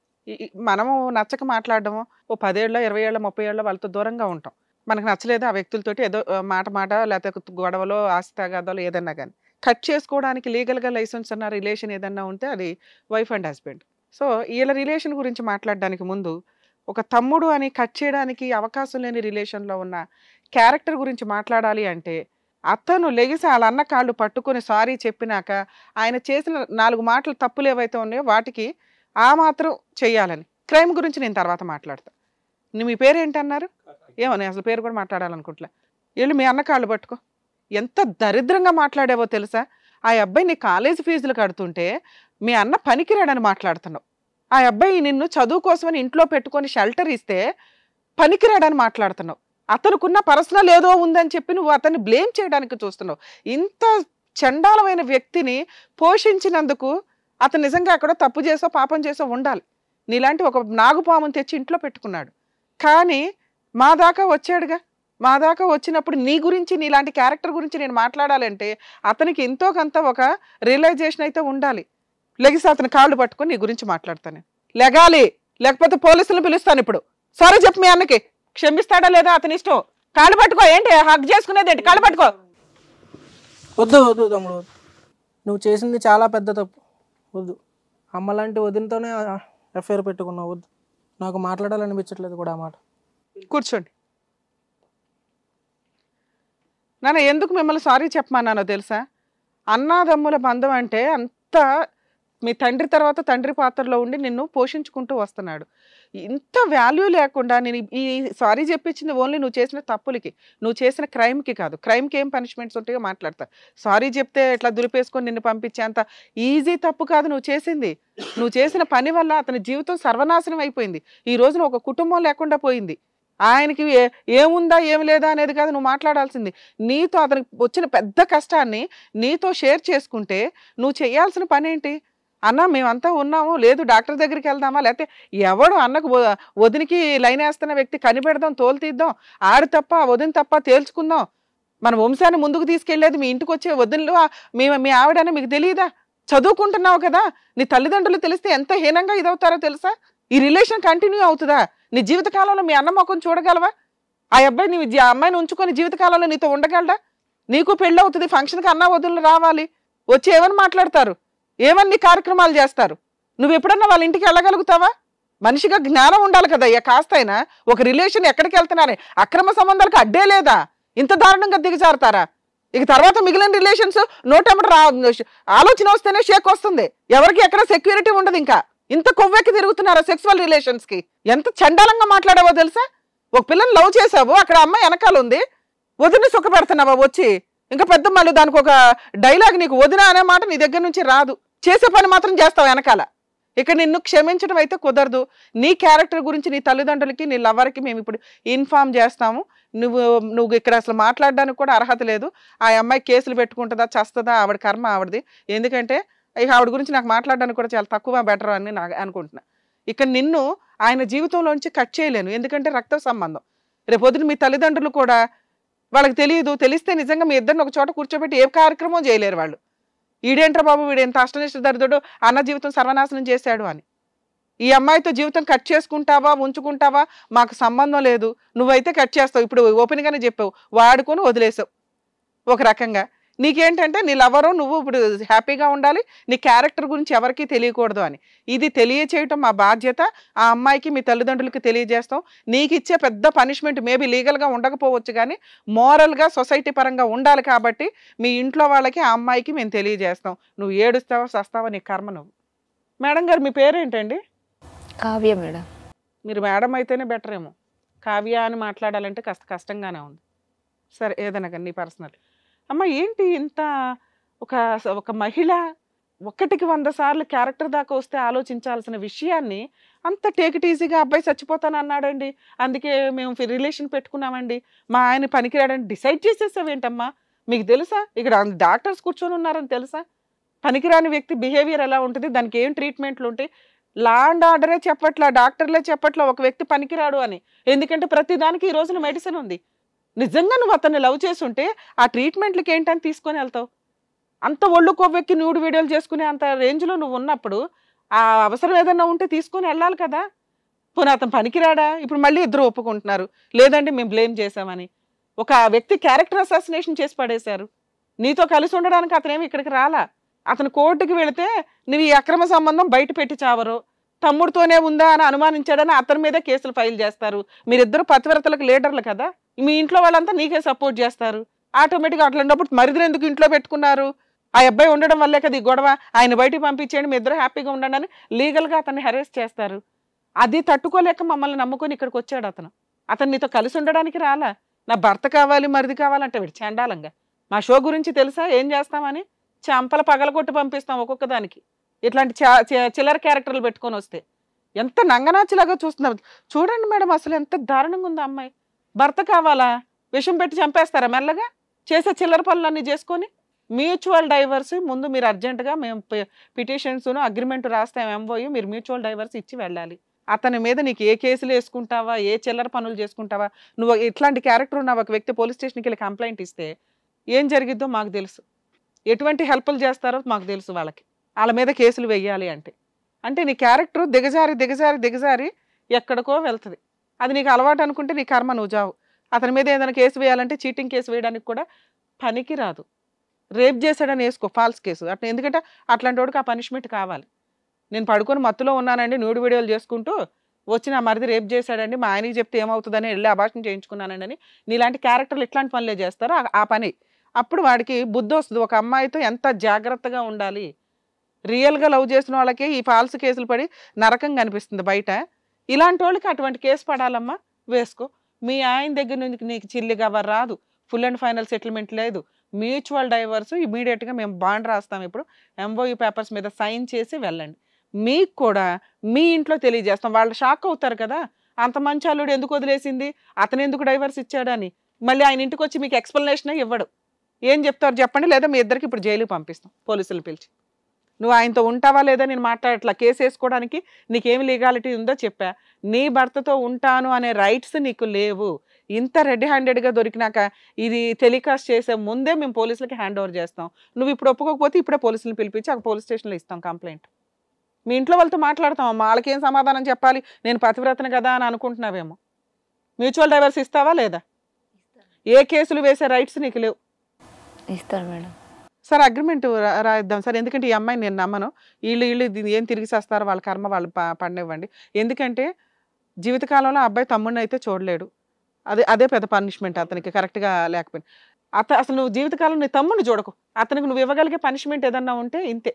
[SPEAKER 3] మనము నచ్చక మాట్లాడడము ఓ 10 ఏళ్ళ 20 ఏళ్ళ 30 ఏళ్ళ వాళ్ళతో దూరంగా ఉంటాం. మనకు నచ్చలేదు ఆ వ్యక్తులతోటి ఏదో మాట లేకపోతే గొడవలో ఆస్తి తగాదాలో ఏదన్నా కానీ కట్ చేసుకోవడానికి లీగల్గా లైసెన్స్ ఉన్న రిలేషన్ ఏదన్నా ఉంటే అది వైఫ్ అండ్ హస్బెండ్. సో వీళ్ళ రిలేషన్ గురించి మాట్లాడడానికి ముందు ఒక తమ్ముడు అని కట్ చేయడానికి అవకాశం లేని రిలేషన్లో ఉన్న క్యారెక్టర్ గురించి మాట్లాడాలి అంటే అతను లెగిసి వాళ్ళ అన్న కాళ్ళు పట్టుకొని సారీ చెప్పినాక ఆయన చేసిన 4 మాటలు తప్పులు ఏవైతే ఉన్నాయో వాటికి ఆ మాత్రం చెయ్యాలని. క్రైమ్ గురించి నేను తర్వాత మాట్లాడతా. మీ పేరు ఏంటన్నారు? ఏమో నేను అసలు పేరు కూడా మాట్లాడాలనుకుంటా. వీళ్ళు మీ అన్న కాళ్ళు పట్టుకో. ఎంత దరిద్రంగా మాట్లాడావో తెలుసా? ఆ అబ్బాయి నీ కాలేజీ ఫీజులు కడుతుంటే మీ అన్న పనికిరాడని మాట్లాడుతున్నావు. ఆ అబ్బాయి నిన్ను చదువు కోసమని ఇంట్లో పెట్టుకొని షెల్టర్ ఇస్తే పనికిరాడని మాట్లాడుతున్నావు. అతనుకున్న పర్సనల్ ఏదో ఉందని చెప్పి నువ్వు అతన్ని బ్లేమ్ చేయడానికి చూస్తున్నావు. ఇంత చండాలమైన వ్యక్తిని పోషించినందుకు అతను నిజంగా ఎక్కడో తప్పు చేసో పాపం చేసో ఉండాలి. నీలాంటి ఒక నాగుపాముని తెచ్చి ఇంట్లో పెట్టుకున్నాడు. కానీ మా దాకా వచ్చాడుగా. మా దాకా వచ్చినప్పుడు నీ గురించి నీలాంటి క్యారెక్టర్ గురించి నేను మాట్లాడాలంటే అతనికి ఎంతో కొంత ఒక రియలైజేషన్ అయితే ఉండాలి. లెగిసి అతని కాళ్ళు పట్టుకొని నీ గురించి మాట్లాడతాను. లెగాలి, లేకపోతే పోలీసులను పిలుస్తాను. ఇప్పుడు సారీ చెప్పు మీ అన్నకి, క్షమిస్తాడా లేదా అతని ఇష్టం. కాళ్ళు పట్టుకో. ఏంటి హక్ చేసుకునేది ఏంటి? కాళ్ళు పట్టుకో.
[SPEAKER 2] వద్దు వద్దు తమ్ముడు, నువ్వు చేసింది చాలా పెద్ద తప్పు. వద్దు, అమ్మలాంటి వదినతోనే ఎఫ్ఐఆర్ పెట్టుకున్నావు. వద్దు, నాకు మాట్లాడాలనిపించట్లేదు కూడా ఆ మాట.
[SPEAKER 3] కూర్చోండి నాన్న. ఎందుకు మిమ్మల్ని సారీ చెప్పమన్నానో తెలుసా? అన్నాదమ్ముల బంధం అంటే అంత మీ తండ్రి తర్వాత తండ్రి పాత్రలో ఉండి నిన్ను పోషించుకుంటూ వస్తున్నాడు. ఇంత వాల్యూ లేకుండా నేను ఈ సారీ చెప్పించింది ఓన్లీ నువ్వు చేసిన తప్పులకి, నువ్వు చేసిన క్రైమ్కి కాదు. క్రైమ్కి ఏం పనిష్మెంట్స్ ఉంటాయో మాట్లాడతా. సారీ చెప్తే ఇట్లా దులిపేసుకొని నిన్ను పంపించేంత ఈజీ తప్పు కాదు నువ్వు చేసింది. నువ్వు చేసిన పని వల్ల అతని జీవితం సర్వనాశనం అయిపోయింది. ఈ రోజున ఒక కుటుంబం లేకుండా పోయింది. ఆయనకి ఏముందా ఏమి లేదా అనేది కాదు నువ్వు మాట్లాడాల్సింది. నీతో అతనికి వచ్చిన పెద్ద కష్టాన్ని నీతో షేర్ చేసుకుంటే నువ్వు చేయాల్సిన పని ఏంటి? అన్న మేమంతా ఉన్నాము, లేదు డాక్టర్ దగ్గరికి వెళ్దామా, లేకపోతే ఎవడు అన్నకు వదినికి లైన్ వేస్తున్న వ్యక్తి కనిపెడదాం, తోలు తీద్దాం, ఆడు తప్ప వదిన తప్ప తేల్చుకుందాం. మన వంశాన్ని ముందుకు తీసుకెళ్లేది మీ ఇంటికి వచ్చే వదినలు మీ ఆవిడని మీకు తెలియదా? చదువుకుంటున్నావు కదా, నీ తల్లిదండ్రులు తెలిస్తే ఎంత హీనంగా ఇదవుతారో తెలుసా? ఈ రిలేషన్ కంటిన్యూ అవుతుందా? నీ జీవితకాలంలో మీ అన్న మొక్కను చూడగలవా? ఆ అబ్బాయి నీ అమ్మాయిని ఉంచుకొని జీవితకాలంలో నీతో ఉండగలడా? నీకు పెళ్ళి అవుతుంది, ఫంక్షన్కి అన్న వదులు రావాలి, వచ్చి ఏమని మాట్లాడతారు, ఏమన్ని కార్యక్రమాలు చేస్తారు. నువ్వు ఎప్పుడన్నా వాళ్ళ ఇంటికి వెళ్ళగలుగుతావా? మనిషిగా జ్ఞానం ఉండాలి కదా. కాస్తైనా ఒక రిలేషన్ ఎక్కడికి వెళ్తున్నారే, అక్రమ సంబంధాలకు అడ్డే లేదా? ఇంత దారుణంగా దిగజారుతారా? ఇక తర్వాత మిగిలిన రిలేషన్స్ నోటెమ్మట ఆలోచన వస్తేనే షేక్ వస్తుంది. ఎవరికి ఎక్కడ సెక్యూరిటీ ఉండదు. ఇంకా ఇంత కొవ్వెక్కి తిరుగుతున్నారా సెక్సువల్ రిలేషన్స్ కి? ఎంత చండాలంగా మాట్లాడావో తెలుసా? ఒక పిల్లని లవ్ చేసావు, అక్కడ అమ్మాయి వెనకాల ఉంది, వదిన సుఖపెడుతున్నావా వచ్చి? ఇంకా పెద్ద మళ్ళీ దానికి ఒక డైలాగ్, నీకు వదిన అనే మాట నీ దగ్గర నుంచి రాదు, చేసే పని మాత్రం చేస్తావు వెనకాల. ఇక నిన్ను క్షమించడం అయితే కుదరదు. నీ క్యారెక్టర్ గురించి నీ తల్లిదండ్రులకి నీ లవర్కి మేము ఇప్పుడు ఇన్ఫార్మ్ చేస్తాము. నువ్వు ఇక్కడ అసలు మాట్లాడడానికి కూడా అర్హత లేదు. ఆ అమ్మాయి కేసులు పెట్టుకుంటుందా, చస్తుందా, ఆవిడ కర్మ ఆవిడది. ఎందుకంటే ఇక ఆవిడ గురించి నాకు మాట్లాడడానికి కూడా చాలా తక్కువ బెటర్ అని నాకు అనుకుంటున్నా. ఇక నిన్ను ఆయన జీవితంలోంచి కట్ చేయలేను, ఎందుకంటే రక్త సంబంధం. రేపొద్దున మీ తల్లిదండ్రులు కూడా వాళ్ళకి తెలియదు, తెలిస్తే నిజంగా మీ ఇద్దరిని ఒక చోట కూర్చోబెట్టి ఏ కార్యక్రమం చేయలేరు వాళ్ళు. ఈడేంట్రా బాబు వీడు ఎంత అష్టనిష్ట దరిద్రుడు, అన్న జీవితం సర్వనాశనం చేశాడు అని. ఈ అమ్మాయితో జీవితం కట్ చేసుకుంటావా ఉంచుకుంటావా మాకు సంబంధం లేదు, నువ్వైతే కట్ చేస్తావు. ఇప్పుడు ఓపెన్గానే చెప్పావు, వాడుకొని వదిలేసావు ఒక రకంగా. నీకేంటంటే నీ లవరు నువ్వు ఇప్పుడు హ్యాపీగా ఉండాలి, నీ క్యారెక్టర్ గురించి ఎవరికీ తెలియకూడదు అని. ఇది తెలియచేయటం మా బాధ్యత. ఆ అమ్మాయికి మీ తల్లిదండ్రులకి తెలియజేస్తాం. నీకు ఇచ్చే పెద్ద పనిష్మెంట్ మేబీ లీగల్గా ఉండకపోవచ్చు, కానీ మోరల్గా సొసైటీ పరంగా ఉండాలి. కాబట్టి మీ ఇంట్లో వాళ్ళకి ఆ అమ్మాయికి మేము తెలియజేస్తాం. నువ్వు ఏడుస్తావా సస్తావా నీ కర్మ నువ్వు. మేడం గారు మీ పేరేంటండి?
[SPEAKER 6] కావ్య మేడం.
[SPEAKER 3] మీరు మేడం అయితేనే బెటర్ ఏమో. కావ్య అని మాట్లాడాలంటే కష్టంగానే ఉంది. సరే ఏదైనా కానీ నీ పర్సనల్. అమ్మ ఏంటి ఇంత ఒక మహిళ 1కి 100 సార్లు క్యారెక్టర్ దాకా వస్తే ఆలోచించాల్సిన విషయాన్ని అంత టేక్ ఇట్ ఈజీగా అబ్బాయి చచ్చిపోతాను అన్నాడండి, అందుకే మేము రిలేషన్ పెట్టుకున్నామండి, మా ఆయన పనికిరాడని డిసైడ్ చేసేసావేంటమ్మా? మీకు తెలుసా ఇక్కడ డాక్టర్స్ కూర్చొని ఉన్నారని తెలుసా? పనికిరాని వ్యక్తి బిహేవియర్ ఎలా ఉంటుంది, దానికి ఏం ట్రీట్మెంట్లు ఉంటాయి? లా అండ్ ఆర్డరే చెప్పట్లా, డాక్టర్లే చెప్పట్లా ఒక వ్యక్తి పనికిరాడు అని. ఎందుకంటే ప్రతి దానికి ఈ రోజున మెడిసిన్ ఉంది. నిజంగా నువ్వు అతన్ని లవ్ చేసుంటే ఆ ట్రీట్మెంట్లకి ఏంటని తీసుకొని వెళ్తావు? అంత ఒళ్ళు కొవ్వెక్కి న్యూడ్ వీడియోలు చేసుకునే అంత రేంజ్లో నువ్వు ఉన్నప్పుడు ఆ అవసరం ఏదన్నా ఉంటే తీసుకొని వెళ్ళాలి కదా. పోనీ అతను పనికిరాడా? ఇప్పుడు మళ్ళీ ఇద్దరు ఒప్పుకుంటున్నారు, లేదండి మేము బ్లేమ్ చేసామని. ఒక వ్యక్తి క్యారెక్టర్ అసాసినేషన్ చేసి పడేశారు. నీతో కలిసి ఉండడానికి అతనేమి ఇక్కడికి రాలా. అతను కోర్టుకి వెళితే నువ్వు ఈ అక్రమ సంబంధం బయట పెట్టి చావరు, తమ్ముడితోనే ఉందా అని అనుమానించాడని అతని మీదే కేసులు ఫైల్ చేస్తారు. మీరిద్దరు పతివ్రతలకు లీడర్లు కదా, మీ ఇంట్లో వాళ్ళంతా నీకే సపోర్ట్ చేస్తారు. ఆటోమేటిక్గా అట్లాంటప్పుడు మరిదిని ఎందుకు ఇంట్లో పెట్టుకున్నారు? ఆ అబ్బాయి ఉండడం వల్లే కదా ఈ గొడవ, ఆయన బయటికి పంపించేయండి మీ ఇద్దరు హ్యాపీగా ఉండండి అని లీగల్గా అతన్ని హెరాస్ చేస్తారు. అది తట్టుకోలేక మమ్మల్ని నమ్ముకొని ఇక్కడికి వచ్చాడు అతను. అతను నీతో కలిసి ఉండడానికి రాలా. నా భర్త కావాలి మరిది కావాలంటే వీడు చండాలంగా. మా షో గురించి తెలుసా ఏం చేస్తామని? చంపల పగలగొట్టి పంపిస్తాం ఒక్కొక్క దానికి. ఇట్లాంటి చిల్లర క్యారెక్టర్లు పెట్టుకొని వస్తే ఎంత నంగనాచిలాగా చూస్తున్నారు. చూడండి మేడం అసలు ఎంత దారుణంగా ఉంది అమ్మాయి. భర్త కావాలా? విషం పెట్టి చంపేస్తారా మెల్లగా? చేసే చిల్లర పనులన్నీ చేసుకొని. మ్యూచువల్ డైవర్స్ ముందు మీరు అర్జెంటుగా మేము పిటిషన్స్ అగ్రిమెంట్ రాస్తాం ఎంఓయూ, మీరు మ్యూచువల్ డైవర్స్ ఇచ్చి వెళ్ళాలి. అతని మీద నీకు ఏ కేసులు వేసుకుంటావా, ఏ చిల్లర పనులు చేసుకుంటావా, నువ్వు ఇట్లాంటి క్యారెక్టర్ ఉన్న ఒక వ్యక్తి పోలీస్ స్టేషన్కి వెళ్ళి కంప్లైంట్ ఇస్తే ఏం జరిగిద్దో మాకు తెలుసు, ఎటువంటి హెల్ప్లు చేస్తారో మాకు తెలుసు. వాళ్ళ మీద కేసులు వెయ్యాలి అంటే నీ క్యారెక్టర్ దిగజారి ఎక్కడికో వెళ్తుంది. అది నీకు అలవాటు అనుకుంటే నీ కర్మ, నువ్వు జావు. అతని మీద ఏదైనా కేసు వేయాలంటే చీటింగ్ కేసు వేయడానికి కూడా పనికి రాదు. రేప్ చేశాడని వేసుకో ఫాల్స్ కేసు అట్లా, ఎందుకంటే అట్లాంటి వాడికి ఆ పనిష్మెంట్ కావాలి. నేను పడుకొని మత్తులో ఉన్నానండి, న్యూడ్ వీడియోలు చేసుకుంటూ వచ్చి నా మరిది రేప్ చేశాడండి, మా ఆయనకి చెప్తే ఏమవుతుందని వెళ్ళి అబార్షన్ చేయించుకున్నానండి అని నీలాంటి క్యారెక్టర్లు ఇట్లాంటి పనులే చేస్తారో ఆ పని. అప్పుడు వాడికి బుద్ధి వస్తుంది, ఒక అమ్మాయితో ఎంత జాగ్రత్తగా ఉండాలి. రియల్గా లవ్ చేసిన వాళ్ళకి ఈ ఫాల్స్ కేసులు పడి నరకం కనిపిస్తుంది బయట. ఇలాంటి వాళ్ళకి అటువంటి కేసు పడాలమ్మా, వేసుకో. మీ ఆయన దగ్గర నుంచి నీకు చిల్లిగా రాదు, ఫుల్ అండ్ ఫైనల్ సెటిల్మెంట్ లేదు, మ్యూచువల్ డైవర్స్ ఇమీడియట్గా మేము బాండ్ రాస్తాం, ఇప్పుడు ఎంఓయూ పేపర్స్ మీద సైన్ చేసి వెళ్ళండి. మీకు కూడా మీ ఇంట్లో తెలియజేస్తాం. వాళ్ళు షాక్ అవుతారు కదా, అంత మంచి అల్లుడు ఎందుకు వదిలేసింది, అతను ఎందుకు డైవర్స్ ఇచ్చాడని. మళ్ళీ ఆయన ఇంటికి వచ్చి మీకు ఎక్స్ప్లెనేషన్ ఇవ్వడు. ఏం చెప్తారు చెప్పండి, లేదా మీ ఇద్దరికి ఇప్పుడు జైలుకి పంపిస్తాం పోలీసులు పిలిచి. నువ్వు ఆయనతో ఉంటావా లేదా నేను మాట్లాడట్లా, కేసు వేసుకోవడానికి నీకేమి లీగాలిటీ ఉందో చెప్పా. నీ భర్తతో ఉంటాను అనే రైట్స్ నీకు లేవు. ఇంత రెడ్ హ్యాండెడ్గా దొరికినాక ఇది టెలికాస్ట్ చేసే ముందే మేము పోలీసులకి హ్యాండ్ ఓవర్ చేస్తాం. నువ్వు ఇప్పుడు ఒప్పుకోకపోతే ఇప్పుడే పోలీసులు పిలిపించి ఆ పోలీస్ స్టేషన్లో ఇస్తాం కంప్లైంట్. మీ ఇంట్లో వాళ్ళతో మాట్లాడతాం, వాళ్ళకేం సమాధానం చెప్పాలి, నేను పతివ్రతను కదా అని అనుకుంటున్నావేమో. మ్యూచువల్ డైవర్స్ ఇస్తావా లేదా? ఏ కేసులు వేసే రైట్స్ నీకు లేవు.
[SPEAKER 6] ఇస్తారు మేడం.
[SPEAKER 3] సార్ అగ్రిమెంట్ రాయిద్దాం సార్, ఎందుకంటే ఈ అమ్మాయిని నేను నమ్మను. వీళ్ళు ఏం తిరిగి చేస్తారో వాళ్ళ కర్మ వాళ్ళు పండివ్వండి. ఎందుకంటే జీవితకాలంలో అబ్బాయి తమ్ముడిని అయితే చూడలేడు, అదే పెద్ద పనిష్మెంట్ అతనికి కరెక్ట్గా లేకపోయింది. అసలు నువ్వు జీవితకాలం నీ తమ్ముడిని చూడకు, అతనికి నువ్వు ఇవ్వగలిగే పనిష్మెంట్ ఏదన్నా ఉంటే ఇంతే.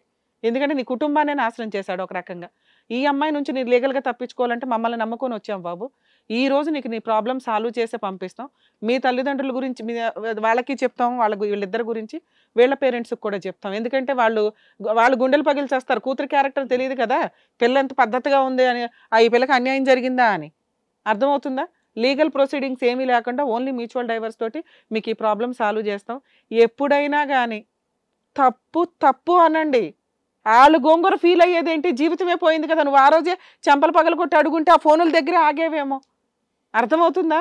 [SPEAKER 3] ఎందుకంటే నీ కుటుంబాన్ని నాశనం చేశాడు ఒక రకంగా. ఈ అమ్మాయి నుంచి నీ లీగల్గా తప్పించుకోవాలంటే మమ్మల్ని నమ్ముకొని వచ్చాం బాబు. ఈ రోజు నీకు నీ ప్రాబ్లం సాల్వ్ చేసే పంపిస్తాం. మీ తల్లిదండ్రుల గురించి వాళ్ళకి చెప్తాం, వీళ్ళిద్దరి గురించి వీళ్ళ పేరెంట్స్కి కూడా చెప్తాం. ఎందుకంటే వాళ్ళు గుండెలు పగిలి చేస్తారు. కూతురు క్యారెక్టర్ తెలియదు కదా, పిల్ల ఎంత పద్ధతిగా ఉంది అని, ఈ పిల్లకి అన్యాయం జరిగిందా అని. అర్థమవుతుందా? లీగల్ ప్రొసీడింగ్స్ ఏమీ లేకుండా ఓన్లీ మ్యూచువల్ డైవర్స్ తోటి మీకు ఈ ప్రాబ్లం సాల్వ్ చేస్తాం. ఎప్పుడైనా కానీ తప్పు అనండి. వాళ్ళు గోంగూర ఫీల్ అయ్యేది ఏంటి, జీవితమే పోయింది కదా, నువ్వు ఆ రోజే చెంపలు పగలు కొట్టి అడుగుంటే ఆ ఫోనుల దగ్గర ఆగేవేమో. అర్థమవుతుందా?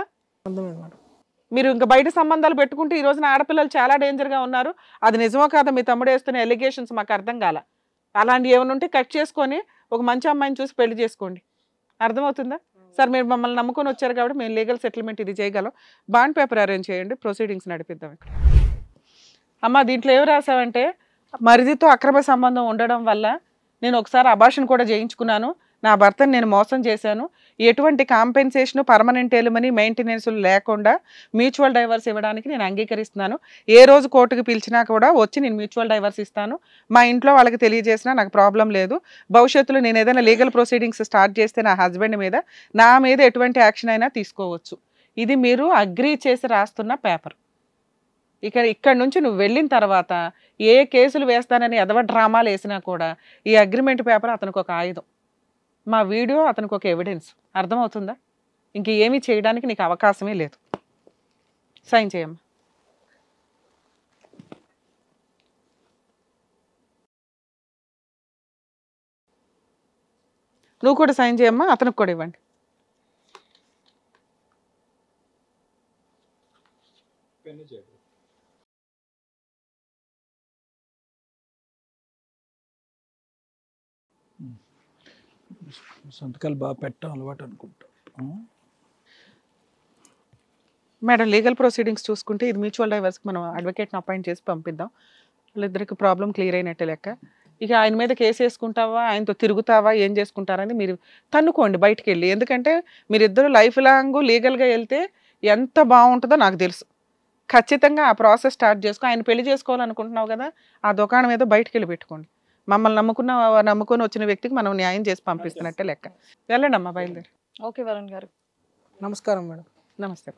[SPEAKER 3] మీరు ఇంకా బయట సంబంధాలు పెట్టుకుంటే ఈ రోజున ఆడపిల్లలు చాలా డేంజర్గా ఉన్నారు. అది నిజమో కాదా మీ తమ్ముడు వేస్తున్న ఎలిగేషన్స్ మాకు అర్థం కాల. అలాంటివి ఏమైనా ఉంటే కట్ చేసుకొని ఒక మంచి అమ్మాయిని చూసి పెళ్లి చేసుకోండి. అర్థమవుతుందా? సార్ మీరు మమ్మల్ని నమ్ముకొని వచ్చారు కాబట్టి మేము లీగల్ సెటిల్మెంట్ ఇది చేయగలం. బాండ్ పేపర్ అరేంజ్ చేయండి, ప్రొసీడింగ్స్ నడిపిద్దాం. ఇక్కడ అమ్మ దీంట్లో ఏమి రాసావంటే మరిదితో అక్రమ సంబంధం ఉండడం వల్ల నేను ఒకసారి అబార్షన్ కూడా చేయించుకున్నాను, నా భర్తను నేను మోసం చేశాను, ఎటువంటి కాంపెన్సేషన్ పర్మనెంట్ ఎలిమనీ మెయింటెనెన్స్ లేకుండా మ్యూచువల్ డైవర్స్ ఇవ్వడానికి నేను అంగీకరిస్తున్నాను. ఏ రోజు కోర్టుకు పిలిచినా కూడా వచ్చి నేను మ్యూచువల్ డైవర్స్ ఇస్తాను, మా ఇంట్లో వాళ్ళకి తెలియజేసినా నాకు ప్రాబ్లం లేదు. భవిష్యత్తులో నేను ఏదైనా లీగల్ ప్రొసీడింగ్స్ స్టార్ట్ చేస్తే నా హస్బెండ్ మీద, నా మీద ఎటువంటి యాక్షన్ అయినా తీసుకోవచ్చు. ఇది మీరు అగ్రీ చేసి రాస్తున్న పేపర్. ఇక్కడ నుంచి నువ్వు వెళ్ళిన తర్వాత ఏ కేసులు వేస్తానని ఎదవ డ్రామాలు వేసినా కూడా ఈ అగ్రిమెంట్ పేపర్ అతనికి ఒక ఆయుధం, మా వీడియో అతనికి ఒక ఎవిడెన్స్. అర్థమవుతుందా? ఇంక ఏమీ చేయడానికి నీకు అవకాశమే లేదు. సైన్ చేయమ్మా. నువ్వు కూడా సైన్ చేయమ్మా, అతనికి కూడా ఇవ్వండి.
[SPEAKER 4] సంతకాలు బాగా పెట్టడం అలవాటు అనుకుంటా.
[SPEAKER 3] మేడం లీగల్ ప్రొసీడింగ్స్ చూసుకుంటే ఇది మ్యూచువల్ డైవర్స్కి మనం అడ్వకేట్ని అపాయింట్ చేసి పంపిద్దాం. వాళ్ళిద్దరికి ప్రాబ్లం క్లియర్ అయినట్టే లెక్క. ఇక ఆయన మీద కేసు వేసుకుంటావా, ఆయనతో తిరుగుతావా, ఏం చేసుకుంటారని మీరు తన్నుకోండి బయటికి వెళ్ళి. ఎందుకంటే మీరిద్దరు లైఫ్ లాంగ్ లీగల్గా వెళ్తే ఎంత బాగుంటుందో నాకు తెలుసు. ఖచ్చితంగా ఆ ప్రాసెస్ స్టార్ట్ చేసుకో. ఆయన పెళ్లి చేసుకోవాలనుకుంటున్నావు కదా, ఆ దుకాణం ఏదో బయటికి వెళ్ళి పెట్టుకోండి. మమ్మల్ని నమ్ముకొని వచ్చిన వ్యక్తికి మనం న్యాయం చేసి పంపిస్తున్నట్టే లెక్క. వెళ్ళండి అమ్మా, బయలుదేరి.
[SPEAKER 1] ఓకే వరుణ్ గారు.
[SPEAKER 2] నమస్కారం మేడం.
[SPEAKER 3] నమస్తే.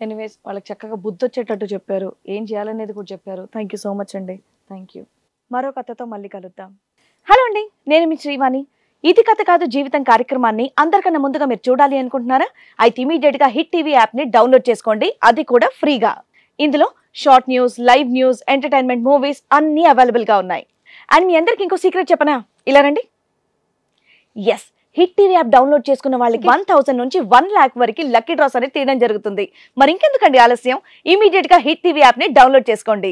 [SPEAKER 1] ఎనీవేస్ వాళ్ళకి చక్కగా బుద్ధి వచ్చేటట్టు చెప్పారు, ఏం చేయాలనేది కూడా చెప్పారు. థ్యాంక్ యూ సో మచ్ అండి. Thank you. మరో కథతో మళ్ళీ కలుద్దాం. హలో అండి, నేను మీ శ్రీవాణి. ఇది కథ కాదు జీవితం కార్యక్రమాన్ని అందరికన్నా ముందుగా మీరు చూడాలి అనుకుంటున్నారా? అయితే ఇమీడియట్ గా హిట్ టీవీ యాప్ ని డౌన్లోడ్ చేసుకోండి, అది కూడా ఫ్రీగా. ఇందులో short news, live news, entertainment, movies అన్ని అవైలబుల్ గా ఉన్నాయి. అండ్ మీ అందరికి ఇంకో సీక్రెట్ చెప్పనా? ఇలా రండి. Yes, hit TV app download చేసుకున్న వాళ్ళకి 1000 నుంచి 1 lakh వరకు లక్కీ డ్రాస్ అనేది తీయడం జరుగుతుంది. మరి ఇంకెందుకండి ఆలస్యం, ఇమీడియట్ గా హిట్ టీవీ యాప్ ని డౌన్లోడ్ చేసుకోండి.